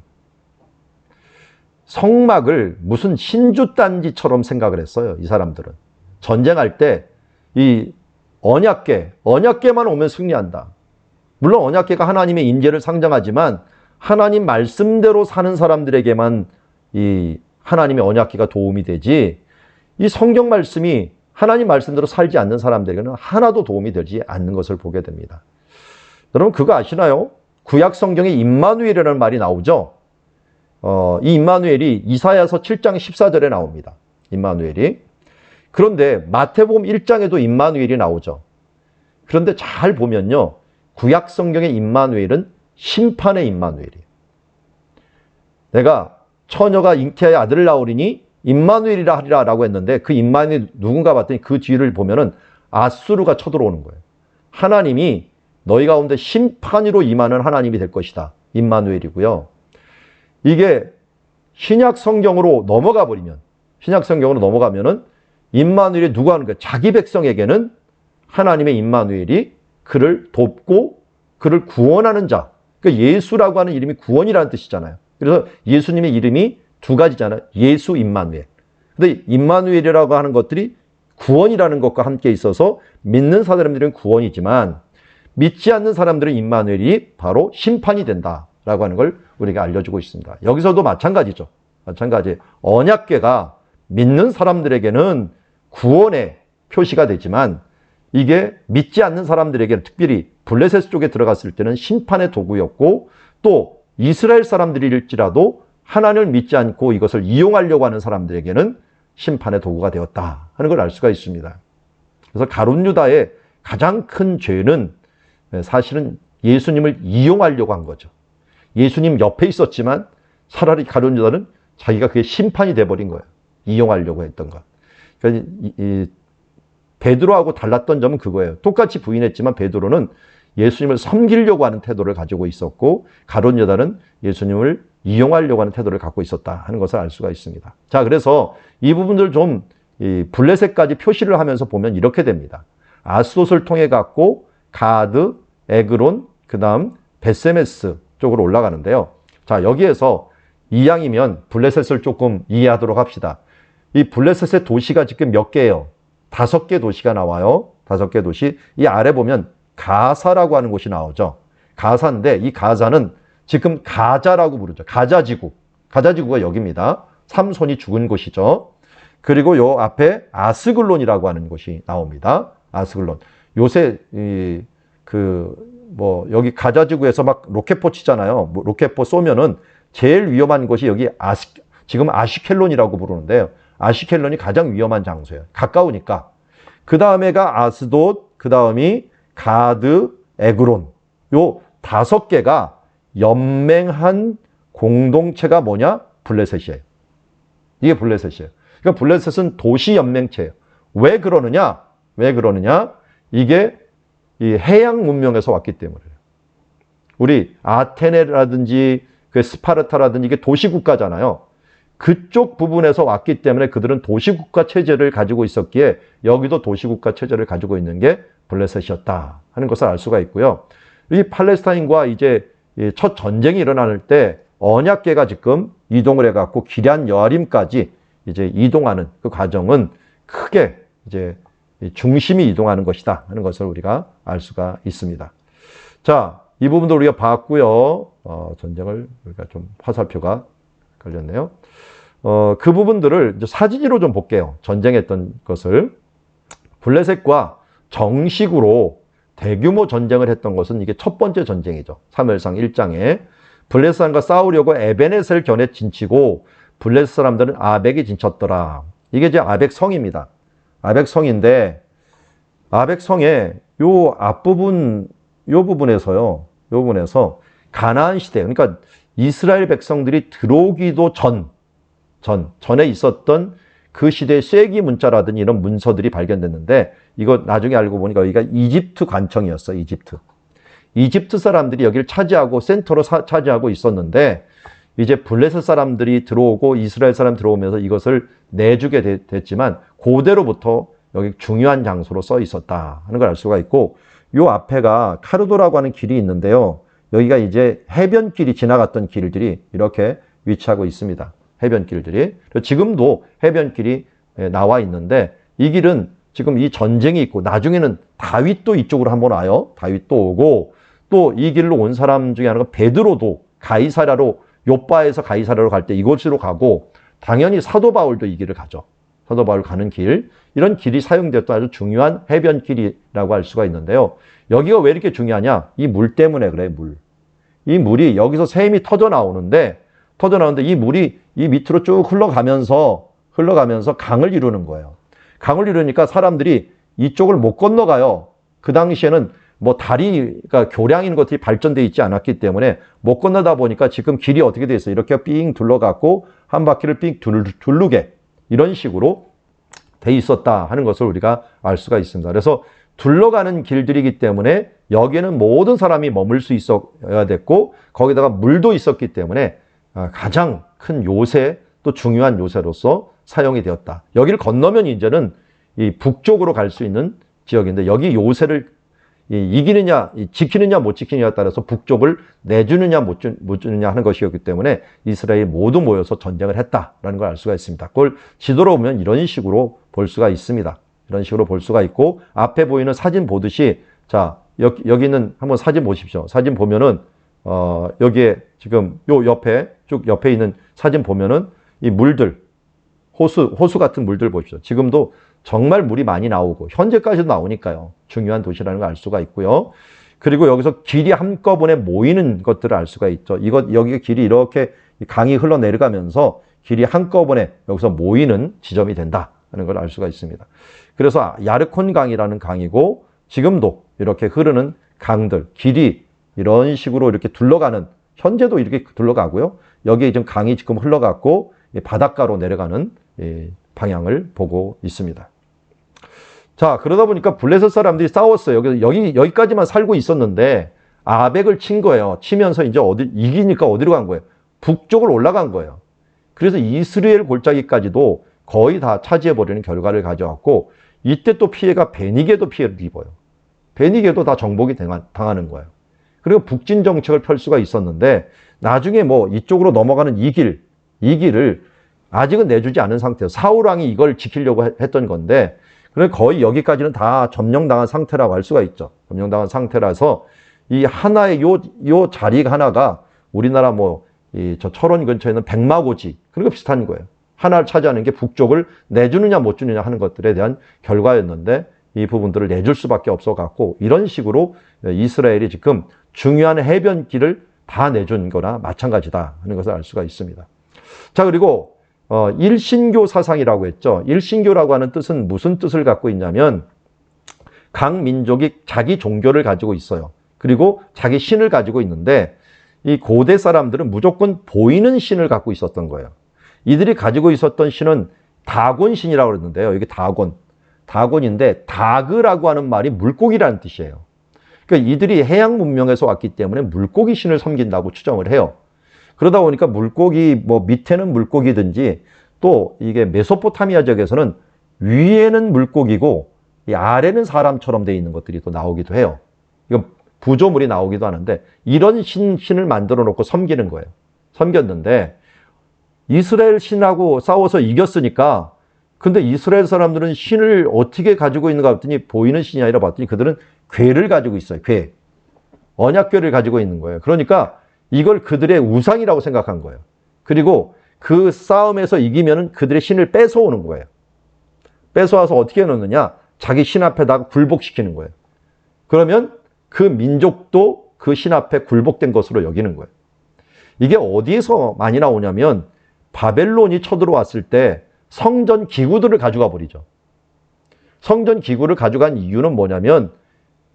성막을 무슨 신주단지처럼 생각을 했어요. 이 사람들은 전쟁할 때 이 언약궤만 오면 승리한다. 물론 언약궤가 하나님의 인재를 상징하지만 하나님 말씀대로 사는 사람들에게만 이 하나님의 언약궤가 도움이 되지 이 성경 말씀이 하나님 말씀대로 살지 않는 사람들에게는 하나도 도움이 되지 않는 것을 보게 됩니다. 여러분 그거 아시나요? 구약 성경에 임마누엘이라는 말이 나오죠. 이 임마누엘이 이사야서 7장 14절에 나옵니다. 임마누엘이. 그런데 마태복음 1장에도 임마누엘이 나오죠. 그런데 잘 보면요. 구약 성경의 임마누엘은 심판의 임마누엘이에요. 내가 처녀가 잉태하여 아들을 낳으리니 임마누엘이라 하리라 라고 했는데 그 임마누엘이 누군가 봤더니 그 뒤를 보면은 아수르가 쳐들어오는 거예요. 하나님이 너희 가운데 심판으로 임하는 하나님이 될 것이다. 임마누엘이고요. 이게 신약 성경으로 넘어가면은 임마누엘이 누가 하는 거예요? 자기 백성에게는 하나님의 임마누엘이 그를 돕고 그를 구원하는 자. 그러니까 예수라고 하는 이름이 구원이라는 뜻이잖아요. 그래서 예수님의 이름이 두 가지잖아요. 예수, 임마누엘. 근데 임마누엘이라고 하는 것들이 구원이라는 것과 함께 있어서 믿는 사람들은 구원이지만 믿지 않는 사람들은 임마누엘이 바로 심판이 된다라고 하는 걸 우리가 알려주고 있습니다. 여기서도 마찬가지죠. 마찬가지. 언약궤가 믿는 사람들에게는 구원의 표시가 되지만 이게 믿지 않는 사람들에게는 특별히 블레셋 쪽에 들어갔을 때는 심판의 도구였고 또 이스라엘 사람들일지라도 하나님을 믿지 않고 이것을 이용하려고 하는 사람들에게는 심판의 도구가 되었다 하는 걸 알 수가 있습니다. 그래서 가룟 유다의 가장 큰 죄는 사실은 예수님을 이용하려고 한 거죠. 예수님 옆에 있었지만 차라리 가룟 유다는 자기가 그게 심판이 돼버린 거예요. 이용하려고 했던 것. 그러니까 베드로하고 달랐던 점은 그거예요. 똑같이 부인했지만 베드로는 예수님을 섬기려고 하는 태도를 가지고 있었고, 가룟 유다는 예수님을 이용하려고 하는 태도를 갖고 있었다 하는 것을 알 수가 있습니다. 자, 그래서 이 부분들 좀 블레셋까지 표시를 하면서 보면 이렇게 됩니다. 아스돗을 통해 갖고 가드, 에그론, 그 다음 베세메스 쪽으로 올라가는데요. 자, 여기에서 이왕이면 블레셋을 조금 이해하도록 합시다. 이 블레셋의 도시가 지금 몇 개예요? 5개 도시가 나와요. 5개 도시. 이 아래 보면 가사라고 하는 곳이 나오죠. 가사인데 이 가사는 지금 가자라고 부르죠. 가자지구. 가자지구가 여기입니다. 삼손이 죽은 곳이죠. 그리고 요 앞에 아스글론이라고 하는 곳이 나옵니다. 아스글론. 요새 여기 가자지구에서 막 로켓포 치잖아요. 뭐 로켓포 쏘면은 제일 위험한 곳이 여기 지금 아시켈론이라고 부르는데요. 아시켈론이 가장 위험한 장소예요. 가까우니까. 그 다음에가 아스돗, 그 다음이 가드, 에그론. 요 5개가 연맹한 공동체가 뭐냐? 블레셋이에요. 이게 블레셋이에요. 그러니까 블레셋은 도시 연맹체예요. 왜 그러느냐? 이게 이 해양 문명에서 왔기 때문이에요. 우리 아테네라든지 그 스파르타라든지 이게 도시국가잖아요. 그쪽 부분에서 왔기 때문에 그들은 도시국가 체제를 가지고 있었기에 여기도 도시국가 체제를 가지고 있는 게 블레셋이었다 하는 것을 알 수가 있고요. 이 팔레스타인과 이제 첫 전쟁이 일어날 때 언약궤가 지금 이동을 해갖고 기럇 여아림까지 이제 이동하는 그 과정은 크게 이제 중심이 이동하는 것이다 하는 것을 우리가 알 수가 있습니다. 자, 이 부분도 우리가 봤고요. 전쟁을 우리가 좀 화살표가 걸렸네요. 그 부분들을 이제 사진으로 좀 볼게요. 전쟁했던 것을. 블레셋과 정식으로 대규모 전쟁을 했던 것은 이게 첫 번째 전쟁이죠. 사무엘상 1장에 블레셋 사람과 싸우려고 에베네셀 견에 진치고 블레셋 사람들은 아벡에 진쳤더라. 이게 이제 아벡성입니다. 아벡성인데 아벡성의 요 앞부분 요 부분에서 가나안 시대, 그러니까 이스라엘 백성들이 들어오기도 전에 있었던 그 시대의 쐐기 문자라든지 이런 문서들이 발견됐는데, 이거 나중에 알고 보니까 여기가 이집트 관청이었어요. 이집트 사람들이 여기를 차지하고 센터로 차지하고 있었는데, 이제 블레셋 사람들이 들어오고 이스라엘 사람 들어오면서 이것을 내주게 됐지만 그대로부터 여기 중요한 장소로 써 있었다 하는 걸 알 수가 있고, 요 앞에가 카르도라고 하는 길이 있는데요. 여기가 이제 해변길이 지나갔던 길들이 이렇게 위치하고 있습니다. 해변길들이. 지금도 해변길이 나와 있는데, 이 길은 지금 이 전쟁이 있고 나중에는 다윗도 이쪽으로 한번 와요. 다윗도 오고, 또 이 길로 온 사람 중에 하나가 베드로도 가이사랴로, 요바에서 가이사랴로 갈 때 이곳으로 가고, 당연히 사도 바울도 이 길을 가죠. 사도 바울 가는 길. 이런 길이 사용되었던 아주 중요한 해변길이라고 할 수가 있는데요. 여기가 왜 이렇게 중요하냐? 이 물 때문에 그래, 물. 이 물이 여기서 샘이 터져 나오는데 이 물이 이 밑으로 쭉 흘러가면서 강을 이루는 거예요. 강을 이루니까 사람들이 이쪽을 못 건너가요. 그 당시에는 뭐 다리가 교량인 것들이 발전되어 있지 않았기 때문에 못 건너다 보니까 지금 길이 어떻게 돼 있어요? 이렇게 삥 둘러갖고 한 바퀴를 삥 둘르게 이런 식으로 돼 있었다 하는 것을 우리가 알 수가 있습니다. 그래서 둘러가는 길들이기 때문에 여기에는 모든 사람이 머물 수 있어야 됐고, 거기다가 물도 있었기 때문에 가장 큰 요새, 또 중요한 요새로서 사용이 되었다. 여기를 건너면 이제는 이 북쪽으로 갈 수 있는 지역인데, 여기 요새를 이기느냐, 지키느냐 못 지키느냐에 따라서 북쪽을 내주느냐 못 주느냐 하는 것이었기 때문에 이스라엘이 모두 모여서 전쟁을 했다라는 걸 알 수가 있습니다. 그걸 지도로 보면 이런 식으로 볼 수가 있습니다. 이런 식으로 볼 수가 있고, 앞에 보이는 사진 보듯이, 자, 여기는 한번 사진 보십시오. 사진 보면은, 여기에 지금 쭉 옆에 있는 사진 보면은 이 물들, 호수 같은 물들 보십시오. 지금도 정말 물이 많이 나오고, 현재까지도 나오니까요. 중요한 도시라는 걸 알 수가 있고요. 그리고 여기서 길이 한꺼번에 모이는 것들을 알 수가 있죠. 여기 길이 이렇게 강이 흘러내려가면서 길이 한꺼번에 여기서 모이는 지점이 된다 하는 걸 알 수가 있습니다. 그래서 야르콘 강이라는 강이고, 지금도 이렇게 흐르는 강들, 길이 이런 식으로 이렇게 둘러가는, 현재도 이렇게 둘러가고요. 여기에 지금 강이 지금 흘러갔고 바닷가로 내려가는 방향을 보고 있습니다. 자, 그러다 보니까 블레셋 사람들이 싸웠어요. 그래서 여기까지만 살고 있었는데 아벡을 친 거예요. 치면서 이제 이기니까 어디로 간 거예요? 북쪽으로 올라간 거예요. 그래서 이스라엘 골짜기까지도 거의 다 차지해버리는 결과를 가져왔고, 이때 또 피해가 베니게도 피해를 입어요. 베니게도 다 정복이 당하는 거예요. 그리고 북진 정책을 펼 수가 있었는데, 나중에 뭐 이쪽으로 넘어가는 이 길을 아직은 내주지 않은 상태예요. 사울왕이 이걸 지키려고 했던 건데, 그래 거의 여기까지는 다 점령당한 상태라고 할 수가 있죠. 점령당한 상태라서 이 하나의 요 자리 하나가 우리나라 저 철원 근처에 있는 백마고지, 그런 거 비슷한 거예요. 하나를 차지하는 게 북쪽을 내주느냐 못 주느냐 하는 것들에 대한 결과였는데, 이 부분들을 내줄 수밖에 없어갖고 이런 식으로 이스라엘이 지금 중요한 해변길을 다 내준 거나 마찬가지다 하는 것을 알 수가 있습니다. 자, 그리고 일신교 사상이라고 했죠. 일신교라고 하는 뜻은 무슨 뜻을 갖고 있냐면, 각 민족이 자기 종교를 가지고 있어요. 그리고 자기 신을 가지고 있는데, 이 고대 사람들은 무조건 보이는 신을 갖고 있었던 거예요. 이들이 가지고 있었던 신은 다곤 신이라고 그러는데요. 이게 다곤인데, 다그라고 하는 말이 물고기라는 뜻이에요. 그러니까 이들이 해양 문명에서 왔기 때문에 물고기 신을 섬긴다고 추정을 해요. 그러다 보니까 물고기, 밑에는 물고기든지, 또 이게 메소포타미아 지역에서는 위에는 물고기고 이 아래는 사람처럼 되어 있는 것들이 또 나오기도 해요. 이건 부조물이 나오기도 하는데, 이런 신을 만들어 놓고 섬기는 거예요. 섬겼는데 이스라엘 신하고 싸워서 이겼으니까, 근데 이스라엘 사람들은 신을 어떻게 가지고 있는가 봤더니 보이는 신이 아니라 봤더니 그들은 궤를 가지고 있어요. 궤. 언약궤를 가지고 있는 거예요. 그러니까 이걸 그들의 우상이라고 생각한 거예요. 그리고 그 싸움에서 이기면은 그들의 신을 뺏어오는 거예요. 뺏어와서 어떻게 해놓느냐? 자기 신 앞에다가 굴복시키는 거예요. 그러면 그 민족도 그 신 앞에 굴복된 것으로 여기는 거예요. 이게 어디에서 많이 나오냐면, 바벨론이 쳐들어왔을 때 성전 기구들을 가져가 버리죠. 성전 기구를 가져간 이유는 뭐냐면,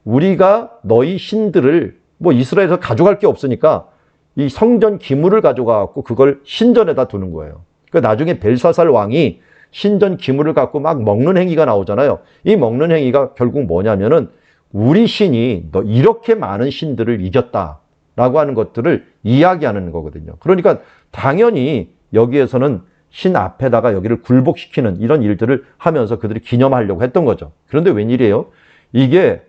우리가 너희 신들을 이스라엘에서 가져갈 게 없으니까 이 성전 기물을 가져가갖고 그걸 신전에다 두는 거예요. 그러니까 나중에 벨사살 왕이 신전 기물을 갖고 막 먹는 행위가 나오잖아요. 이 먹는 행위가 결국 뭐냐면은, 우리 신이 너 이렇게 많은 신들을 이겼다라고 하는 것들을 이야기하는 거거든요. 그러니까 당연히 여기에서는 신 앞에다가 여기를 굴복시키는 이런 일들을 하면서 그들이 기념하려고 했던 거죠. 그런데 웬일이에요? 이게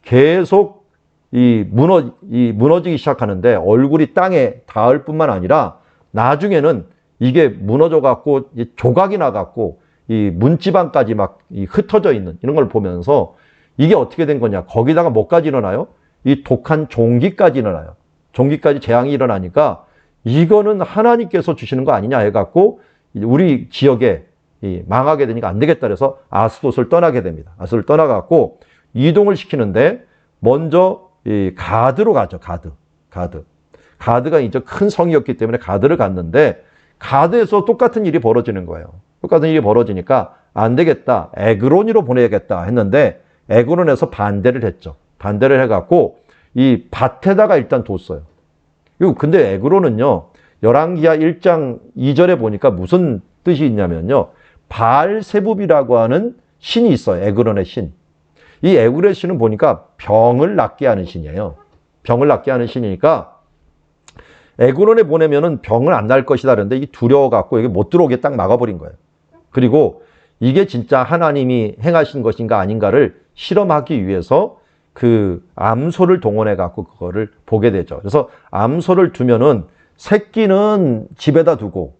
계속 무너지기 시작하는데, 얼굴이 땅에 닿을 뿐만 아니라 나중에는 이게 무너져 갖고 조각이 나 갖고 이 문지방까지 막 흩어져 있는 이런 걸 보면서, 이게 어떻게 된 거냐? 거기다가 뭐까지 일어나요? 이 독한 종기까지 일어나요. 종기까지 재앙이 일어나니까 이거는 하나님께서 주시는 거 아니냐 해갖고 우리 지역에 망하게 되니까 안 되겠다 그래서 아스돗을 떠나게 됩니다. 아스돗을 떠나갖고 이동을 시키는데, 먼저 가드로 가죠. 가드가 이제 큰 성이었기 때문에 가드를 갔는데, 가드에서 똑같은 일이 벌어지는 거예요. 똑같은 일이 벌어지니까 안 되겠다, 에그론으로 보내야겠다 했는데, 에그론에서 반대를 했죠. 반대를 해갖고 이 밭에다가 일단 뒀어요. 근데 에그론은요, 열왕기하 1장 2절에 보니까 무슨 뜻이 있냐면요, 바알세붑이라고 하는 신이 있어요. 에그론의 신. 이 에그론의 신은 보니까 병을 낫게 하는 신이에요. 병을 낫게 하는 신이니까 에그론에 보내면은 병을 안 날 것이다. 그런데 이게 두려워갖고 여기 못 들어오게 딱 막아버린 거예요. 그리고 이게 진짜 하나님이 행하신 것인가 아닌가를 실험하기 위해서 그 암소를 동원해갖고 그거를 보게 되죠. 그래서 암소를 두면은 새끼는 집에다 두고,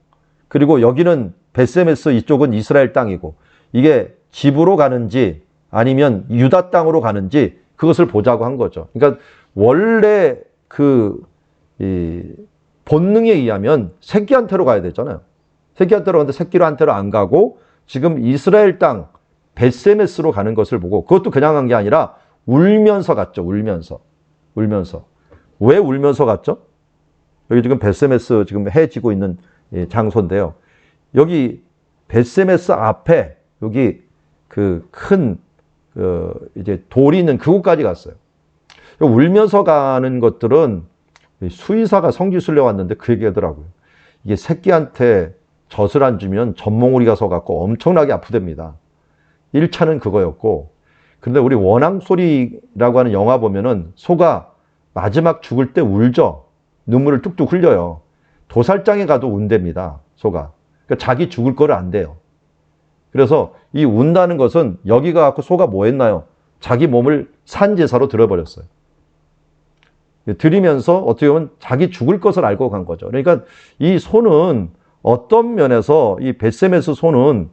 그리고 여기는 베세메스 이쪽은 이스라엘 땅이고, 이게 집으로 가는지 아니면 유다 땅으로 가는지 그것을 보자고 한 거죠. 그러니까 원래 본능에 의하면 새끼한테로 가야 되잖아요. 새끼한테로 가는데 새끼한테로 안 가고 지금 이스라엘 땅 베세메스로 가는 것을 보고, 그것도 그냥 간 게 아니라 울면서 갔죠. 울면서. 왜 울면서 갔죠? 여기 지금 베세메스 지금 해 지고 있는 장소인데요. 여기 베세메스 앞에 여기 그 큰 이제 돌이 있는 그곳까지 갔어요. 울면서 가는 것들은 수의사가 성지순례 왔는데 그 얘기 하더라고요. 이게 새끼한테 젖을 안 주면 젖몽우리가 서갖고 엄청나게 아프답니다. 1차는 그거였고, 그런데 우리 원앙소리라고 하는 영화 보면은 소가 마지막 죽을 때 울죠. 눈물을 뚝뚝 흘려요. 도살장에 가도 운답니다. 소가. 그러니까 자기 죽을 거를 안 돼요. 그래서 이 운다는 것은 여기 가서 소가 뭐 했나요? 자기 몸을 산제사로 들어버렸어요. 들이면서 어떻게 보면 자기 죽을 것을 알고 간 거죠. 그러니까 이 소는 어떤 면에서 이 벳세메스 소는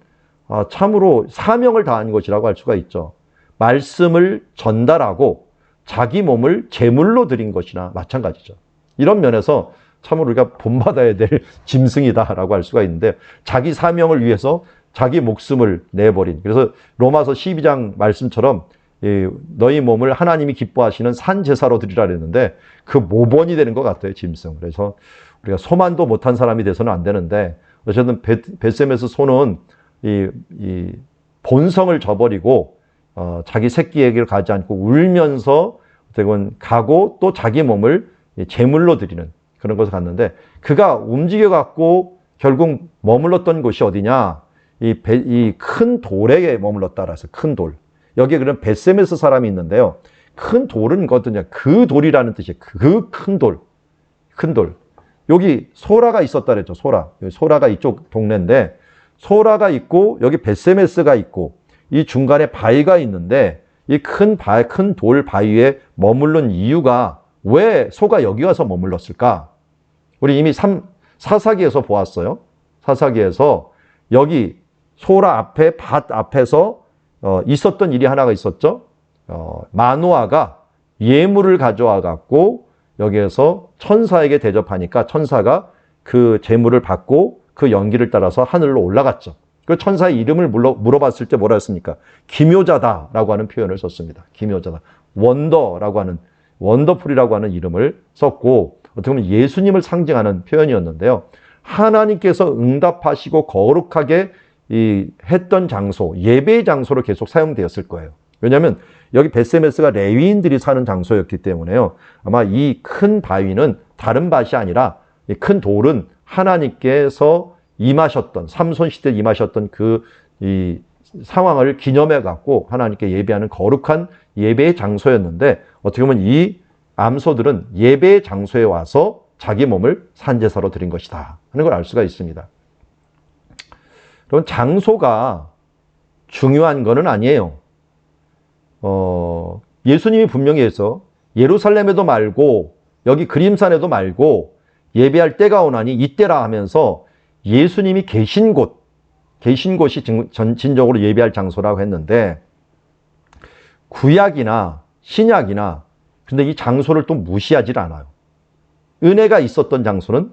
참으로 사명을 다한 것이라고 할 수가 있죠. 말씀을 전달하고 자기 몸을 제물로 드린 것이나 마찬가지죠. 이런 면에서 참으로 우리가 본받아야 될 짐승이다라고 할 수가 있는데 자기 사명을 위해서 자기 목숨을 내버린, 그래서 로마서 12장 말씀처럼 너희 몸을 하나님이 기뻐하시는 산 제사로 드리라 그랬는데 그 모본이 되는 것 같아요, 짐승. 그래서 우리가 소만도 못한 사람이 돼서는 안 되는데 어쨌든 벳세메스 소는 이 본성을 저버리고 자기 새끼에게를 가지 않고 울면서 어떻게 보면 가고 또 자기 몸을 제물로 드리는 그런 것을 갔는데 그가 움직여 갖고 결국 머물렀던 곳이 어디냐? 이 큰 돌에 머물렀다라 해서 큰 돌. 여기에 그런 벳세메스 사람이 있는데요. 큰 돌은 거든요. 그 돌이라는 뜻이에요. 그 큰 돌. 큰 돌. 여기 소라가 있었다 그랬죠. 소라. 소라가 이쪽 동네인데 소라가 있고 여기 벳세메스가 있고 이 중간에 바위가 있는데 이 큰 돌 바위에 머무른 이유가 왜 소가 여기 와서 머물렀을까? 우리 이미 사사기에서 보았어요. 사사기에서 여기 소라 앞에 밭 앞에서 있었던 일이 하나가 있었죠. 마노아가 예물을 가져와 갖고 여기에서 천사에게 대접하니까 천사가 그 제물을 받고 그 연기를 따라서 하늘로 올라갔죠. 그 천사의 이름을 물어봤을 때 뭐라 했습니까? 기묘자다라고 하는 표현을 썼습니다. 기묘자다. 원더라고 하는, 원더풀이라고 하는 이름을 썼고 어떻게 보면 예수님을 상징하는 표현이었는데요. 하나님께서 응답하시고 거룩하게 했던 장소, 예배의 장소로 계속 사용되었을 거예요. 왜냐하면 여기 벳세메스가 레위인들이 사는 장소였기 때문에요. 아마 이 큰 바위는 다른 밭이 아니라 이 큰 돌은 하나님께서 임하셨던, 삼손 시대에 임하셨던 이 상황을 기념해 갖고 하나님께 예배하는 거룩한 예배의 장소였는데 어떻게 보면 이 암소들은 예배의 장소에 와서 자기 몸을 산제사로 드린 것이다 하는 걸 알 수가 있습니다. 그럼 장소가 중요한 거는 아니에요. 예수님이 분명히 해서 예루살렘에도 말고 여기 그림산에도 말고 예배할 때가 오나니 이때라 하면서 예수님이 계신 곳이 진정으로 예배할 장소라고 했는데 구약이나 신약이나 근데 이 장소를 또 무시하지 않아요. 은혜가 있었던 장소는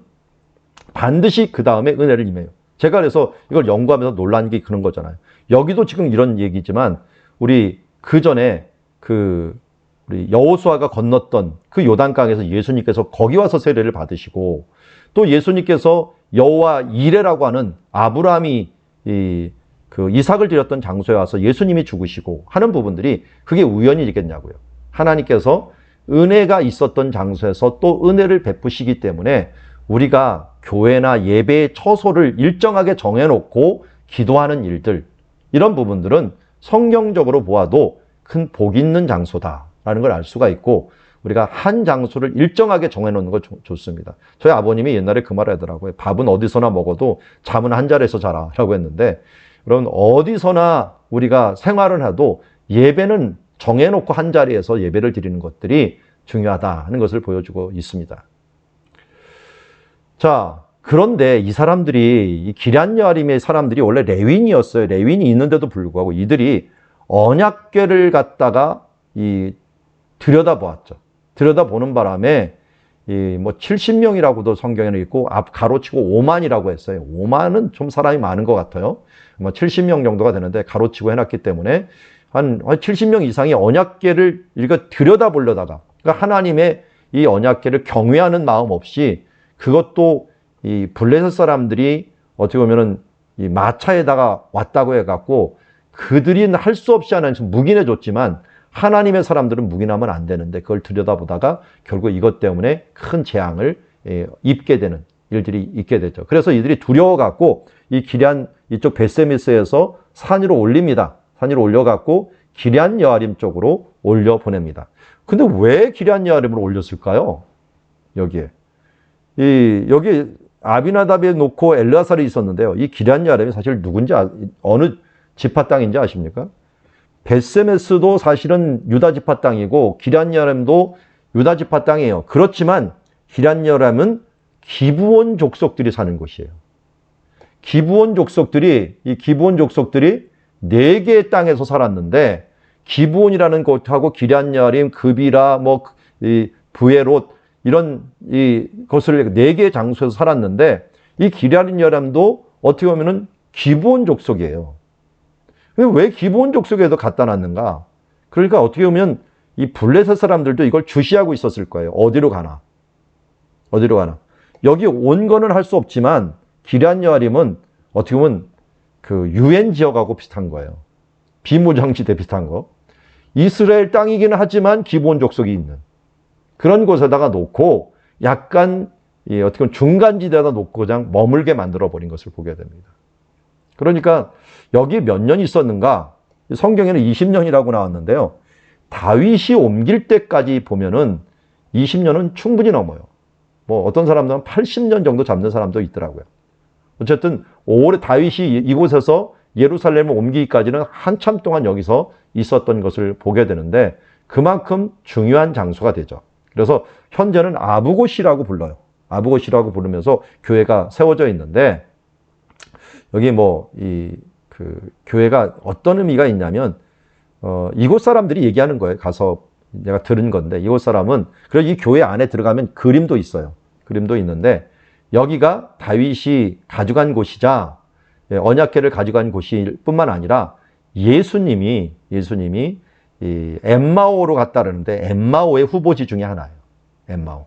반드시 그 다음에 은혜를 임해요. 제가 그래서 이걸 연구하면서 놀란 게 그런 거잖아요. 여기도 지금 이런 얘기지만 우리 그 전에 우리 여호수아가 건넜던 그 요단강에서 예수님께서 거기 와서 세례를 받으시고 또 예수님께서 여호와 이레라고 하는 아브라함이 이삭을 드렸던 장소에 와서 예수님이 죽으시고 하는 부분들이 그게 우연이겠냐고요. 하나님께서 은혜가 있었던 장소에서 또 은혜를 베푸시기 때문에 우리가 교회나 예배의 처소를 일정하게 정해놓고 기도하는 일들, 이런 부분들은 성경적으로 보아도 큰 복 있는 장소다라는 걸 알 수가 있고 우리가 한 장소를 일정하게 정해놓는 거 좋습니다. 저희 아버님이 옛날에 그 말을 하더라고요. 밥은 어디서나 먹어도 잠은 한 자리에서 자라 라고 했는데 여러분 어디서나 우리가 생활을 해도 예배는 정해놓고 한 자리에서 예배를 드리는 것들이 중요하다 하는 것을 보여주고 있습니다. 자, 그런데 이 사람들이, 이 기럇 여아림의 사람들이 원래 레위인이었어요. 레위인이 있는데도 불구하고 이들이 언약궤를 갖다가 들여다보았죠. 들여다보는 바람에 뭐 70명이라고도 성경에는 있고 앞 가로치고 5만이라고 했어요. 5만은 좀 사람이 많은 것 같아요. 뭐 70명 정도가 되는데 가로치고 해놨기 때문에 한 70명 이상이 언약궤를 들여다보려다가 그러니까 하나님의 이 언약궤를 경외하는 마음 없이 그것도 이 블레셋 사람들이 어떻게 보면은 이 마차에다가 왔다고 해갖고 그들이 할 수 없이 하나님께서 묵인해 줬지만 하나님의 사람들은 묵인하면 안 되는데 그걸 들여다보다가 결국 이것 때문에 큰 재앙을 입게 되는 일들이 있게 되죠. 그래서 이들이 두려워갖고 이 기럇 이쪽 벳세메스에서 산 위로 올립니다. 산 위로 올려갖고 기럇 여아림 쪽으로 올려 보냅니다. 근데 왜 기럇 여아림으로 올렸을까요? 여기에. 여기 아비나답에 놓고 엘르아살이 있었는데요. 이 기럇 여아림이 사실 누군지 어느 지파 땅인지 아십니까? 벳세메스도 사실은 유다 지파 땅이고 기럇 여아림도 유다 지파 땅이에요. 그렇지만 기럇 여아림은 기브온 족속들이 사는 곳이에요. 기브온 족속들이 4개의 땅에서 살았는데 기브온이라는 곳하고 기럇 여아림, 그비라, 브에롯 이런 것을 4개의 장소에서 살았는데 이 기럇 여아림도 어떻게 보면은 기브온 족속이에요. 왜 기브온 족속에도 갖다 놨는가? 그러니까 어떻게 보면 이 블레셋 사람들도 이걸 주시하고 있었을 거예요. 어디로 가나? 여기 온 거는 할 수 없지만 기럇 여아림은 어떻게 보면 그 유엔 지역하고 비슷한 거예요. 비무장지대 비슷한 거. 이스라엘 땅이기는 하지만 기브온 족속이 있는 그런 곳에다가 놓고 약간 어떻게 보면 중간지대에다 놓고 그냥 머물게 만들어 버린 것을 보게 됩니다. 그러니까 여기 몇 년 있었는가? 성경에는 20년이라고 나왔는데요. 다윗이 옮길 때까지 보면은 20년은 충분히 넘어요. 어떤 사람들은 80년 정도 잡는 사람도 있더라고요. 어쨌든 오래 다윗이 이곳에서 예루살렘을 옮기기까지는 한참 동안 여기서 있었던 것을 보게 되는데 그만큼 중요한 장소가 되죠. 그래서 현재는 아부곳이라고 불러요. 아부곳이라고 부르면서 교회가 세워져 있는데 여기 교회가 어떤 의미가 있냐면 이곳 사람들이 얘기하는 거예요. 가서 내가 들은 건데 이곳 사람은 그래서 이 교회 안에 들어가면 그림도 있어요. 그림도 있는데 여기가 다윗이 가져간 곳이자 언약궤를 가져간 곳일 뿐만 아니라 예수님이 엠마오로 갔다는데 엠마오의 후보지 중에 하나예요. 엠마오.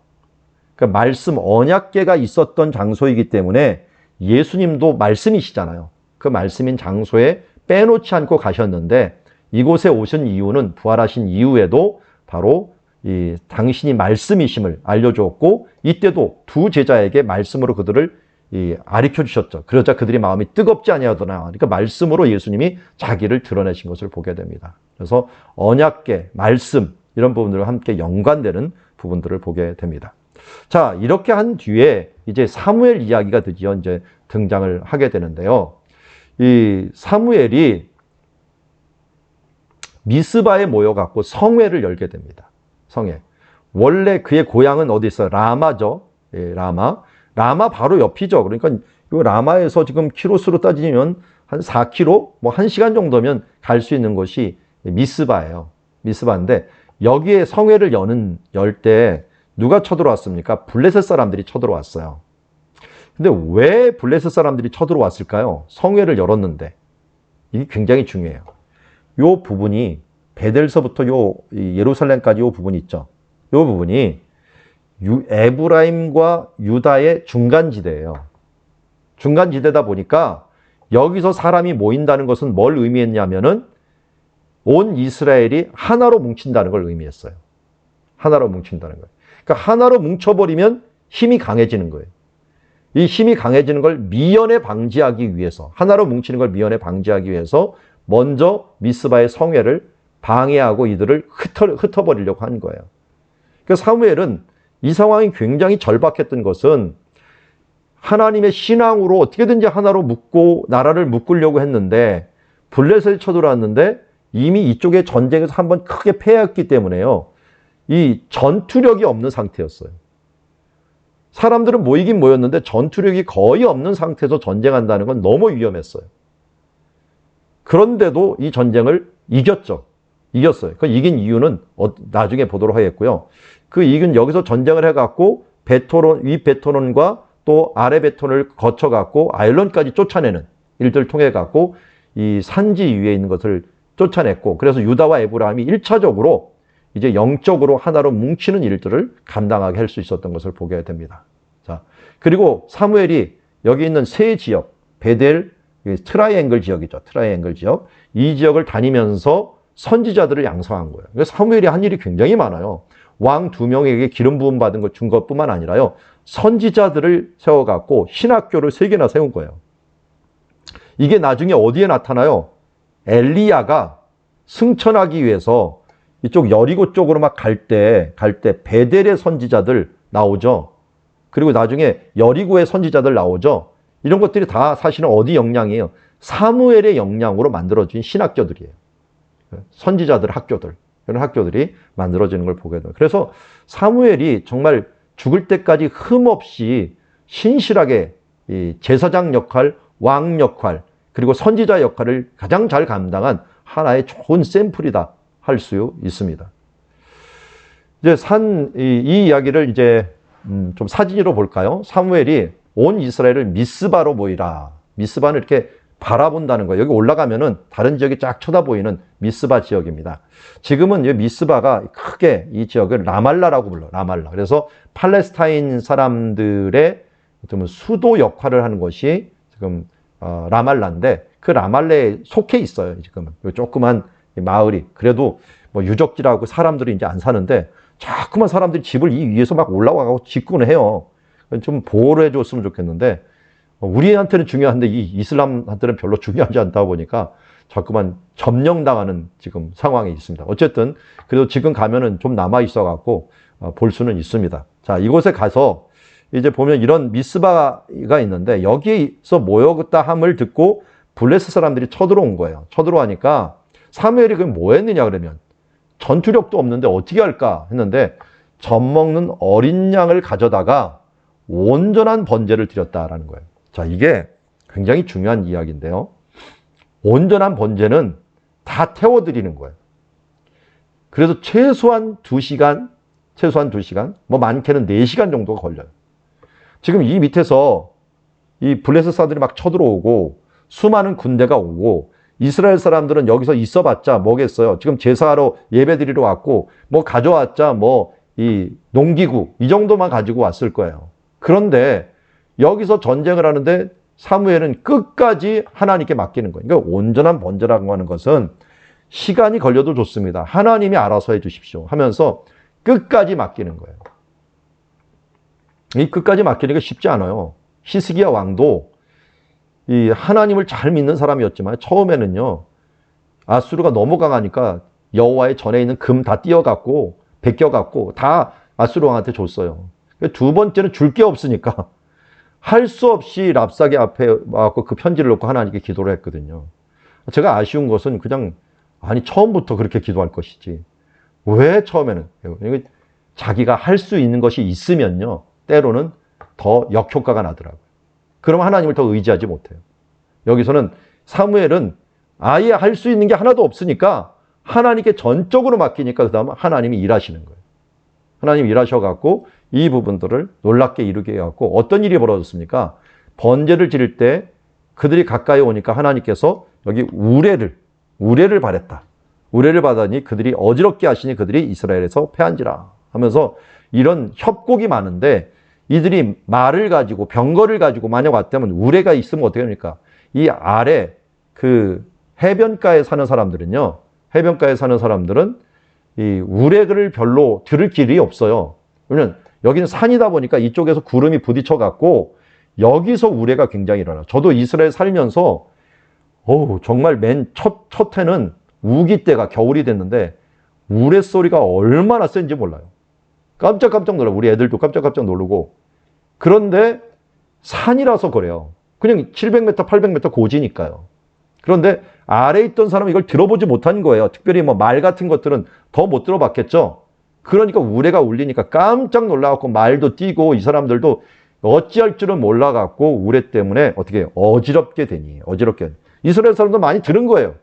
그러니까 말씀 언약궤가 있었던 장소이기 때문에 예수님도 말씀이시잖아요. 그 말씀인 장소에 빼놓지 않고 가셨는데 이곳에 오신 이유는 부활하신 이후에도 바로 당신이 말씀이심을 알려주었고 이때도 두 제자에게 말씀으로 그들을 가르쳐 주셨죠. 그러자 그들이 마음이 뜨겁지 아니하더나. 그러니까 말씀으로 예수님이 자기를 드러내신 것을 보게 됩니다. 그래서 언약궤, 말씀 이런 부분들과 함께 연관되는 부분들을 보게 됩니다. 자, 이렇게 한 뒤에 이제 사무엘 이야기가 드디어 이제 등장을 하게 되는데요. 이 사무엘이 미스바에 모여갖고 성회를 열게 됩니다. 성회. 원래 그의 고향은 어디 있어요? 라마죠. 예, 라마 바로 옆이죠. 그러니까 이 라마에서 지금 키로수로 따지면 한 4km, 1시간 정도면 갈 수 있는 곳이 미스바예요. 미스바인데 여기에 성회를 열 때 누가 쳐들어왔습니까? 블레셋 사람들이 쳐들어왔어요. 근데 왜 블레셋 사람들이 쳐들어왔을까요? 성회를 열었는데. 이게 굉장히 중요해요. 요 부분이 베델서부터 예루살렘까지 요 부분이 있죠. 요 부분이 에브라임과 유다의 중간지대예요. 중간지대다 보니까 여기서 사람이 모인다는 것은 뭘 의미했냐면은 온 이스라엘이 하나로 뭉친다는 걸 의미했어요. 하나로 뭉친다는 거예요. 그러니까 하나로 뭉쳐버리면 힘이 강해지는 거예요. 이 힘이 강해지는 걸 미연에 방지하기 위해서, 하나로 뭉치는 걸 미연에 방지하기 위해서 먼저 미스바의 성회를 방해하고 이들을 흩어버리려고 한 거예요. 그러니까 사무엘은 이 상황이 굉장히 절박했던 것은 하나님의 신앙으로 어떻게든지 하나로 묶고 나라를 묶으려고 했는데 블레셋이 쳐들어왔는데 이미 이쪽에 전쟁에서 한번 크게 패했기 때문에요. 이 전투력이 없는 상태였어요. 사람들은 모이긴 모였는데 전투력이 거의 없는 상태에서 전쟁한다는 건 너무 위험했어요. 그런데도 이 전쟁을 이겼죠. 이겼어요. 그 이긴 이유는 나중에 보도록 하겠고요. 그 이긴 여기서 전쟁을 해갖고 위 베토론과 또 아래 베토론을 거쳐갖고 아일론까지 쫓아내는 일들을 통해갖고 이 산지 위에 있는 것을 쫓아냈고 그래서 유다와 에브라임이 1차적으로 이제 영적으로 하나로 뭉치는 일들을 감당하게 할 수 있었던 것을 보게 됩니다. 자, 그리고 사무엘이 여기 있는 세 지역, 베델, 트라이앵글 지역이죠. 트라이앵글 지역. 이 지역을 다니면서 선지자들을 양성한 거예요. 그래서 사무엘이 한 일이 굉장히 많아요. 왕 2명에게 기름 부음 받은 것 준 것뿐만 아니라요. 선지자들을 세워갖고 신학교를 3개나 세운 거예요. 이게 나중에 어디에 나타나요? 엘리야가 승천하기 위해서 이쪽 여리고 쪽으로 막 갈 때 베델의 선지자들 나오죠. 그리고 나중에 여리고의 선지자들 나오죠. 이런 것들이 다 사실은 어디 역량이에요? 사무엘의 역량으로 만들어진 신학교들이에요. 선지자들 학교들. 이런 학교들이 만들어지는 걸 보게 돼요. 그래서 사무엘이 정말 죽을 때까지 흠없이 신실하게 이 제사장 역할, 왕 역할, 그리고 선지자 역할을 가장 잘 감당한 하나의 좋은 샘플이다 할 수 있습니다. 이제 이 이야기를 이제 좀 사진으로 볼까요? 사무엘이 온 이스라엘을 미스바로 모이라. 미스바는 이렇게 바라본다는 거예요. 여기 올라가면은 다른 지역이 쫙 쳐다보이는 미스바 지역입니다. 지금은 이 미스바가 크게 이 지역을 라말라라고 불러요. 라말라. 그래서 팔레스타인 사람들의 좀 수도 역할을 하는 것이 지금 라말라인데 그 라말라에 속해 있어요. 지금은 조그만 마을이. 그래도 뭐 유적지라고 사람들이 이제 안 사는데 자꾸만 사람들이 집을 이 위에서 막 올라와가고 짓곤 해요. 좀 보호를 해줬으면 좋겠는데 우리한테는 중요한데 이 이슬람한테는 별로 중요하지 않다 보니까 자꾸만 점령당하는 지금 상황에 있습니다. 어쨌든 그래도 지금 가면은 좀 남아 있어 갖고 볼 수는 있습니다. 자, 이곳에 가서 이제 보면 이런 미스바가 있는데 여기서 모였다 함을 듣고 블레스 사람들이 쳐들어온 거예요. 쳐들어오니까 사무엘이 그럼 뭐 했느냐 그러면 전투력도 없는데 어떻게 할까 했는데 젖 먹는 어린 양을 가져다가 온전한 번제를 드렸다라는 거예요. 자, 이게 굉장히 중요한 이야기인데요. 온전한 번제는 다 태워드리는 거예요. 그래서 최소한 2시간, 뭐 많게는 4시간 정도가 걸려요. 지금 이 밑에서 이 블레셋사들이 막 쳐들어오고 수많은 군대가 오고 이스라엘 사람들은 여기서 있어봤자 뭐겠어요. 지금 제사하러 예배드리러 왔고 뭐 가져왔자 뭐 이 농기구 이 정도만 가지고 왔을 거예요. 그런데 여기서 전쟁을 하는데 사무엘은 끝까지 하나님께 맡기는 거예요. 그러니까 온전한 번제라고 하는 것은 시간이 걸려도 좋습니다. 하나님이 알아서 해주십시오 하면서 끝까지 맡기는 거예요. 이 끝까지 맡기는 게 쉽지 않아요. 히스기야 왕도 이 하나님을 잘 믿는 사람이었지만 처음에는요 아수르가 너무 강하니까 여호와의 전에 있는 금 다 띄어갖고 베껴갖고 다 아수르 왕한테 줬어요. 두 번째는 줄 게 없으니까 할 수 없이 랍사게 앞에 와갖고 그 편지를 놓고 하나님께 기도를 했거든요. 제가 아쉬운 것은 그냥 아니 처음부터 그렇게 기도할 것이지 왜 처음에는 자기가 할 수 있는 것이 있으면요 때로는 더 역효과가 나더라고요. 그럼 하나님을 더 의지하지 못해요. 여기서는 사무엘은 아예 할 수 있는 게 하나도 없으니까 하나님께 전적으로 맡기니까 그 다음 하나님이 일하시는 거예요. 하나님이 일하셔갖고 이 부분들을 놀랍게 이루게 해갖고 어떤 일이 벌어졌습니까? 번제를 지를 때 그들이 가까이 오니까 하나님께서 여기 우레를 바랬다. 우레를 받으니 그들이 어지럽게 하시니 그들이 이스라엘에서 패한지라 하면서 이런 협곡이 많은데 이들이 말을 가지고 병거를 가지고 만약 왔다면 우레가 있으면 어떻게 합니까? 이 아래 그 해변가에 사는 사람들은요. 해변가에 사는 사람들은 이 우레를 별로 들을 길이 없어요. 왜냐면 여기는 산이다 보니까 이쪽에서 구름이 부딪혀 갖고 여기서 우레가 굉장히 일어나요. 저도 이스라엘 살면서 정말 맨 첫 해는 우기 때가 겨울이 됐는데 우레 소리가 얼마나 센지 몰라요. 깜짝깜짝 놀라요. 우리 애들도 깜짝깜짝 놀라고. 그런데 산이라서 그래요. 그냥 700m, 800m 고지니까요. 그런데 아래에 있던 사람은 이걸 들어보지 못한 거예요. 특별히 뭐 말 같은 것들은 더 못 들어봤겠죠. 그러니까 우레가 울리니까 깜짝 놀라갖고 말도 뛰고 이 사람들도 어찌할 줄은 몰라갖고 우레 때문에 어떻게 어지럽게 되니. 이스라엘 사람도 많이 들은 거예요.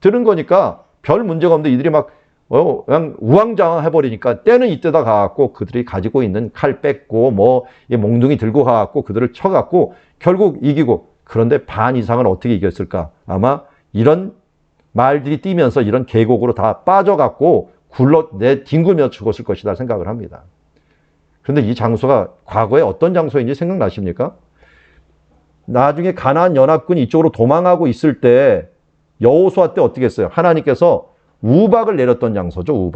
들은 거니까 별 문제가 없는데 이들이 막 그냥 우왕좌왕 해버리니까 때는 이때다 가갖고 그들이 가지고 있는 칼 뺏고 뭐 몽둥이 들고 가갖고 그들을 쳐갖고 결국 이기고 그런데 반 이상은 어떻게 이겼을까? 아마 이런 말들이 뛰면서 이런 계곡으로 다 빠져갖고 뒹굴며 죽었을 것이다 생각을 합니다. 그런데 이 장소가 과거에 어떤 장소인지 생각나십니까? 나중에 가나안 연합군이 이쪽으로 도망하고 있을 때 여호수아 때 어떻게 했어요? 하나님께서 우박을 내렸던 장소죠.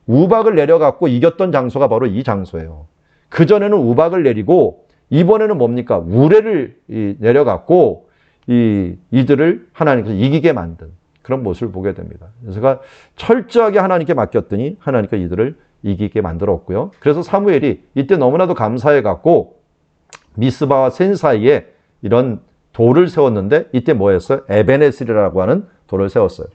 우박을 내려갖고 이겼던 장소가 바로 이 장소예요. 그전에는 우박을 내리고 이번에는 뭡니까? 우레를 내려갖고 이들을 하나님께서 이기게 만든 그런 모습을 보게 됩니다. 그래서 제가 철저하게 하나님께 맡겼더니 하나님께 이들을 이기게 만들었고요. 그래서 사무엘이 이때 너무나도 감사해갖고 미스바와 센 사이에 이런 돌을 세웠는데 이때 뭐였어요? 에베네셀이라고 하는 돌을 세웠어요.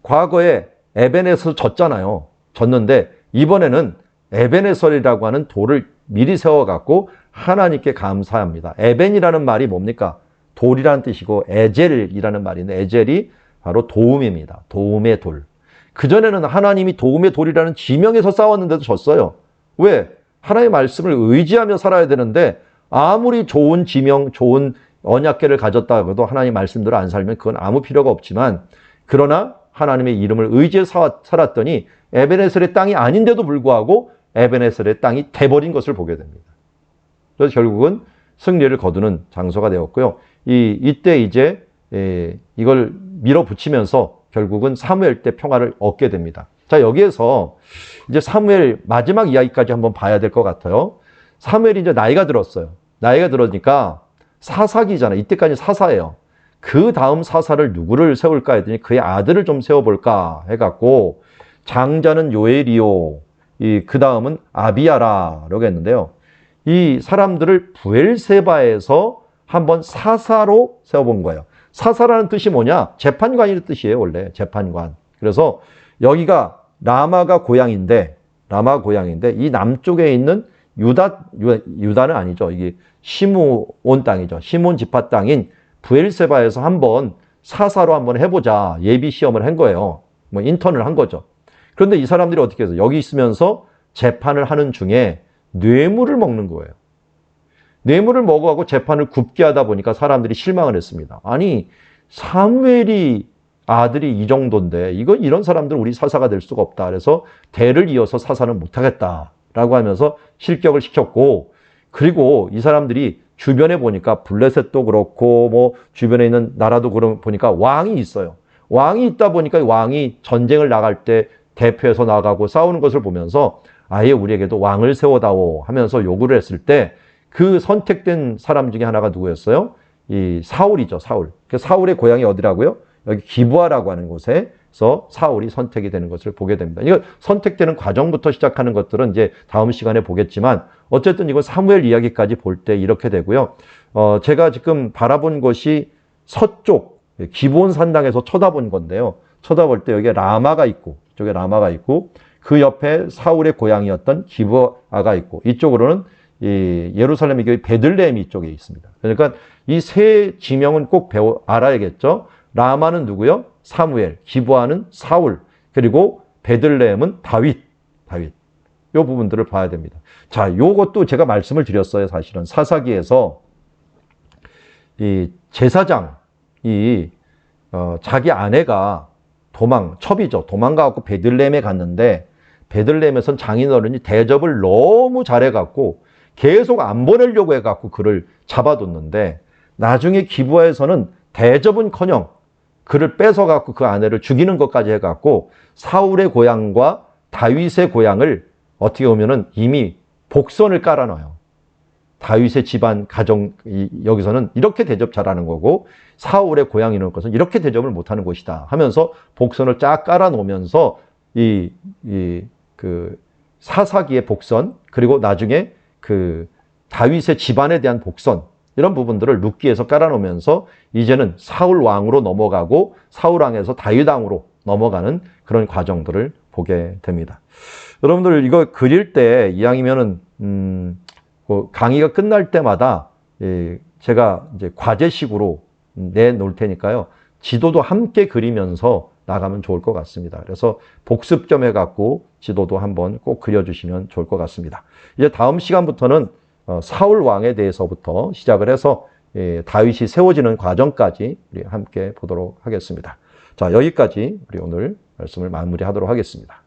과거에 에베네셀 졌잖아요. 졌는데 이번에는 에베네셀이라고 하는 돌을 미리 세워갖고 하나님께 감사합니다. 에벤이라는 말이 뭡니까? 돌이라는 뜻이고 에젤이라는 말인데 에젤이 바로 도움입니다. 도움의 돌. 그전에는 하나님이 도움의 돌이라는 지명에서 싸웠는데도 졌어요. 왜? 하나님의 말씀을 의지하며 살아야 되는데 아무리 좋은 지명, 좋은 언약궤를 가졌다 해도 하나님의 말씀대로 안 살면 그건 아무 필요가 없지만 그러나 하나님의 이름을 의지해 살았더니 에베네셀의 땅이 아닌데도 불구하고 에베네셀의 땅이 돼버린 것을 보게 됩니다. 그래서 결국은 승리를 거두는 장소가 되었고요. 이때 이제 이걸 밀어붙이면서 결국은 사무엘 때 평화를 얻게 됩니다. 자, 여기에서 이제 사무엘 마지막 이야기까지 한번 봐야 될 것 같아요. 사무엘이 이제 나이가 들었어요. 나이가 들으니까 사사기잖아요. 이때까지 사사예요. 그 다음 사사를 누구를 세울까 했더니 그의 아들을 좀 세워볼까 해갖고 장자는 요엘이요. 그 다음은 아비야라라고 했는데요. 이 사람들을 부엘세바에서 한번 사사로 세워본 거예요. 사사라는 뜻이 뭐냐? 재판관이라는 뜻이에요, 원래. 재판관. 그래서 여기가 라마가 고향인데 이 남쪽에 있는 유다는 아니죠. 이게 시므온 땅이죠. 시므온 지파 땅인 부엘세바에서 한번 사사로 한번 해보자. 예비 시험을 한 거예요. 뭐 인턴을 한 거죠. 그런데 이 사람들이 어떻게 해서 여기 있으면서 재판을 하는 중에 뇌물을 먹는 거예요. 뇌물을 먹어가고 재판을 굽게 하다 보니까 사람들이 실망을 했습니다. 아니, 사무엘이 아들이 이 정도인데 이런 사람들 우리 사사가 될 수가 없다. 그래서 대를 이어서 사사는 못하겠다라고 하면서 실격을 시켰고, 그리고 이 사람들이 주변에 보니까 블레셋도 그렇고 뭐 주변에 있는 나라도 그런 보니까 왕이 있어요. 왕이 있다 보니까 왕이 전쟁을 나갈 때 대표해서 나가고 싸우는 것을 보면서 아예 우리에게도 왕을 세워다오 하면서 요구를 했을 때 그 선택된 사람 중에 하나가 누구였어요? 이 사울이죠, 사울. 그 사울의 고향이 어디라고요? 여기 기브아라고 하는 곳에서 사울이 선택이 되는 것을 보게 됩니다. 이거 선택되는 과정부터 시작하는 것들은 이제 다음 시간에 보겠지만 어쨌든 이거 사무엘 이야기까지 볼 때 이렇게 되고요. 제가 지금 바라본 것이 서쪽 기브온 산당에서 쳐다본 건데요. 쳐다볼 때 여기에 라마가 있고 이쪽에 라마가 있고 그 옆에 사울의 고향이었던 기브아가 있고 이쪽으로는 이 예루살렘의 교회 베들레헴이 이쪽에 있습니다. 그러니까 이 세 지명은 꼭 알아야겠죠. 라마는 누구요? 사무엘, 기브아는 사울, 그리고 베들레헴은 다윗. 요 부분들을 봐야 됩니다. 자, 요것도 제가 말씀을 드렸어요. 사실은 사사기에서 이 제사장이 자기 아내가 첩이죠. 도망가갖고 베들레헴에 갔는데 베들레헴에선 장인어른이 대접을 너무 잘해갖고 계속 안 보내려고 해갖고 그를 잡아뒀는데 나중에 기브아에서는 대접은커녕 그를 뺏어갖고 그 아내를 죽이는 것까지 해갖고 사울의 고향과 다윗의 고향을 어떻게 보면은 이미 복선을 깔아놔요. 다윗의 집안 가정 여기서는 이렇게 대접 잘하는 거고 사울의 고향 이런 것은 이렇게 대접을 못하는 곳이다 하면서 복선을 쫙 깔아놓으면서 그 사사기의 복선 그리고 나중에 그 다윗의 집안에 대한 복선 이런 부분들을 룻기에서 깔아놓으면서 이제는 사울 왕으로 넘어가고 사울 왕에서 다윗 왕으로 넘어가는 그런 과정들을 보게 됩니다. 여러분들 이거 그릴 때 이왕이면은 강의가 끝날 때마다 제가 이제 과제식으로 내놓을 테니까요. 지도도 함께 그리면서 나가면 좋을 것 같습니다. 그래서 복습 좀 해갖고 지도도 한번 꼭 그려주시면 좋을 것 같습니다. 이제 다음 시간부터는 사울 왕에 대해서부터 시작을 해서 다윗이 세워지는 과정까지 우리 함께 보도록 하겠습니다. 자, 여기까지 우리 오늘 말씀을 마무리하도록 하겠습니다.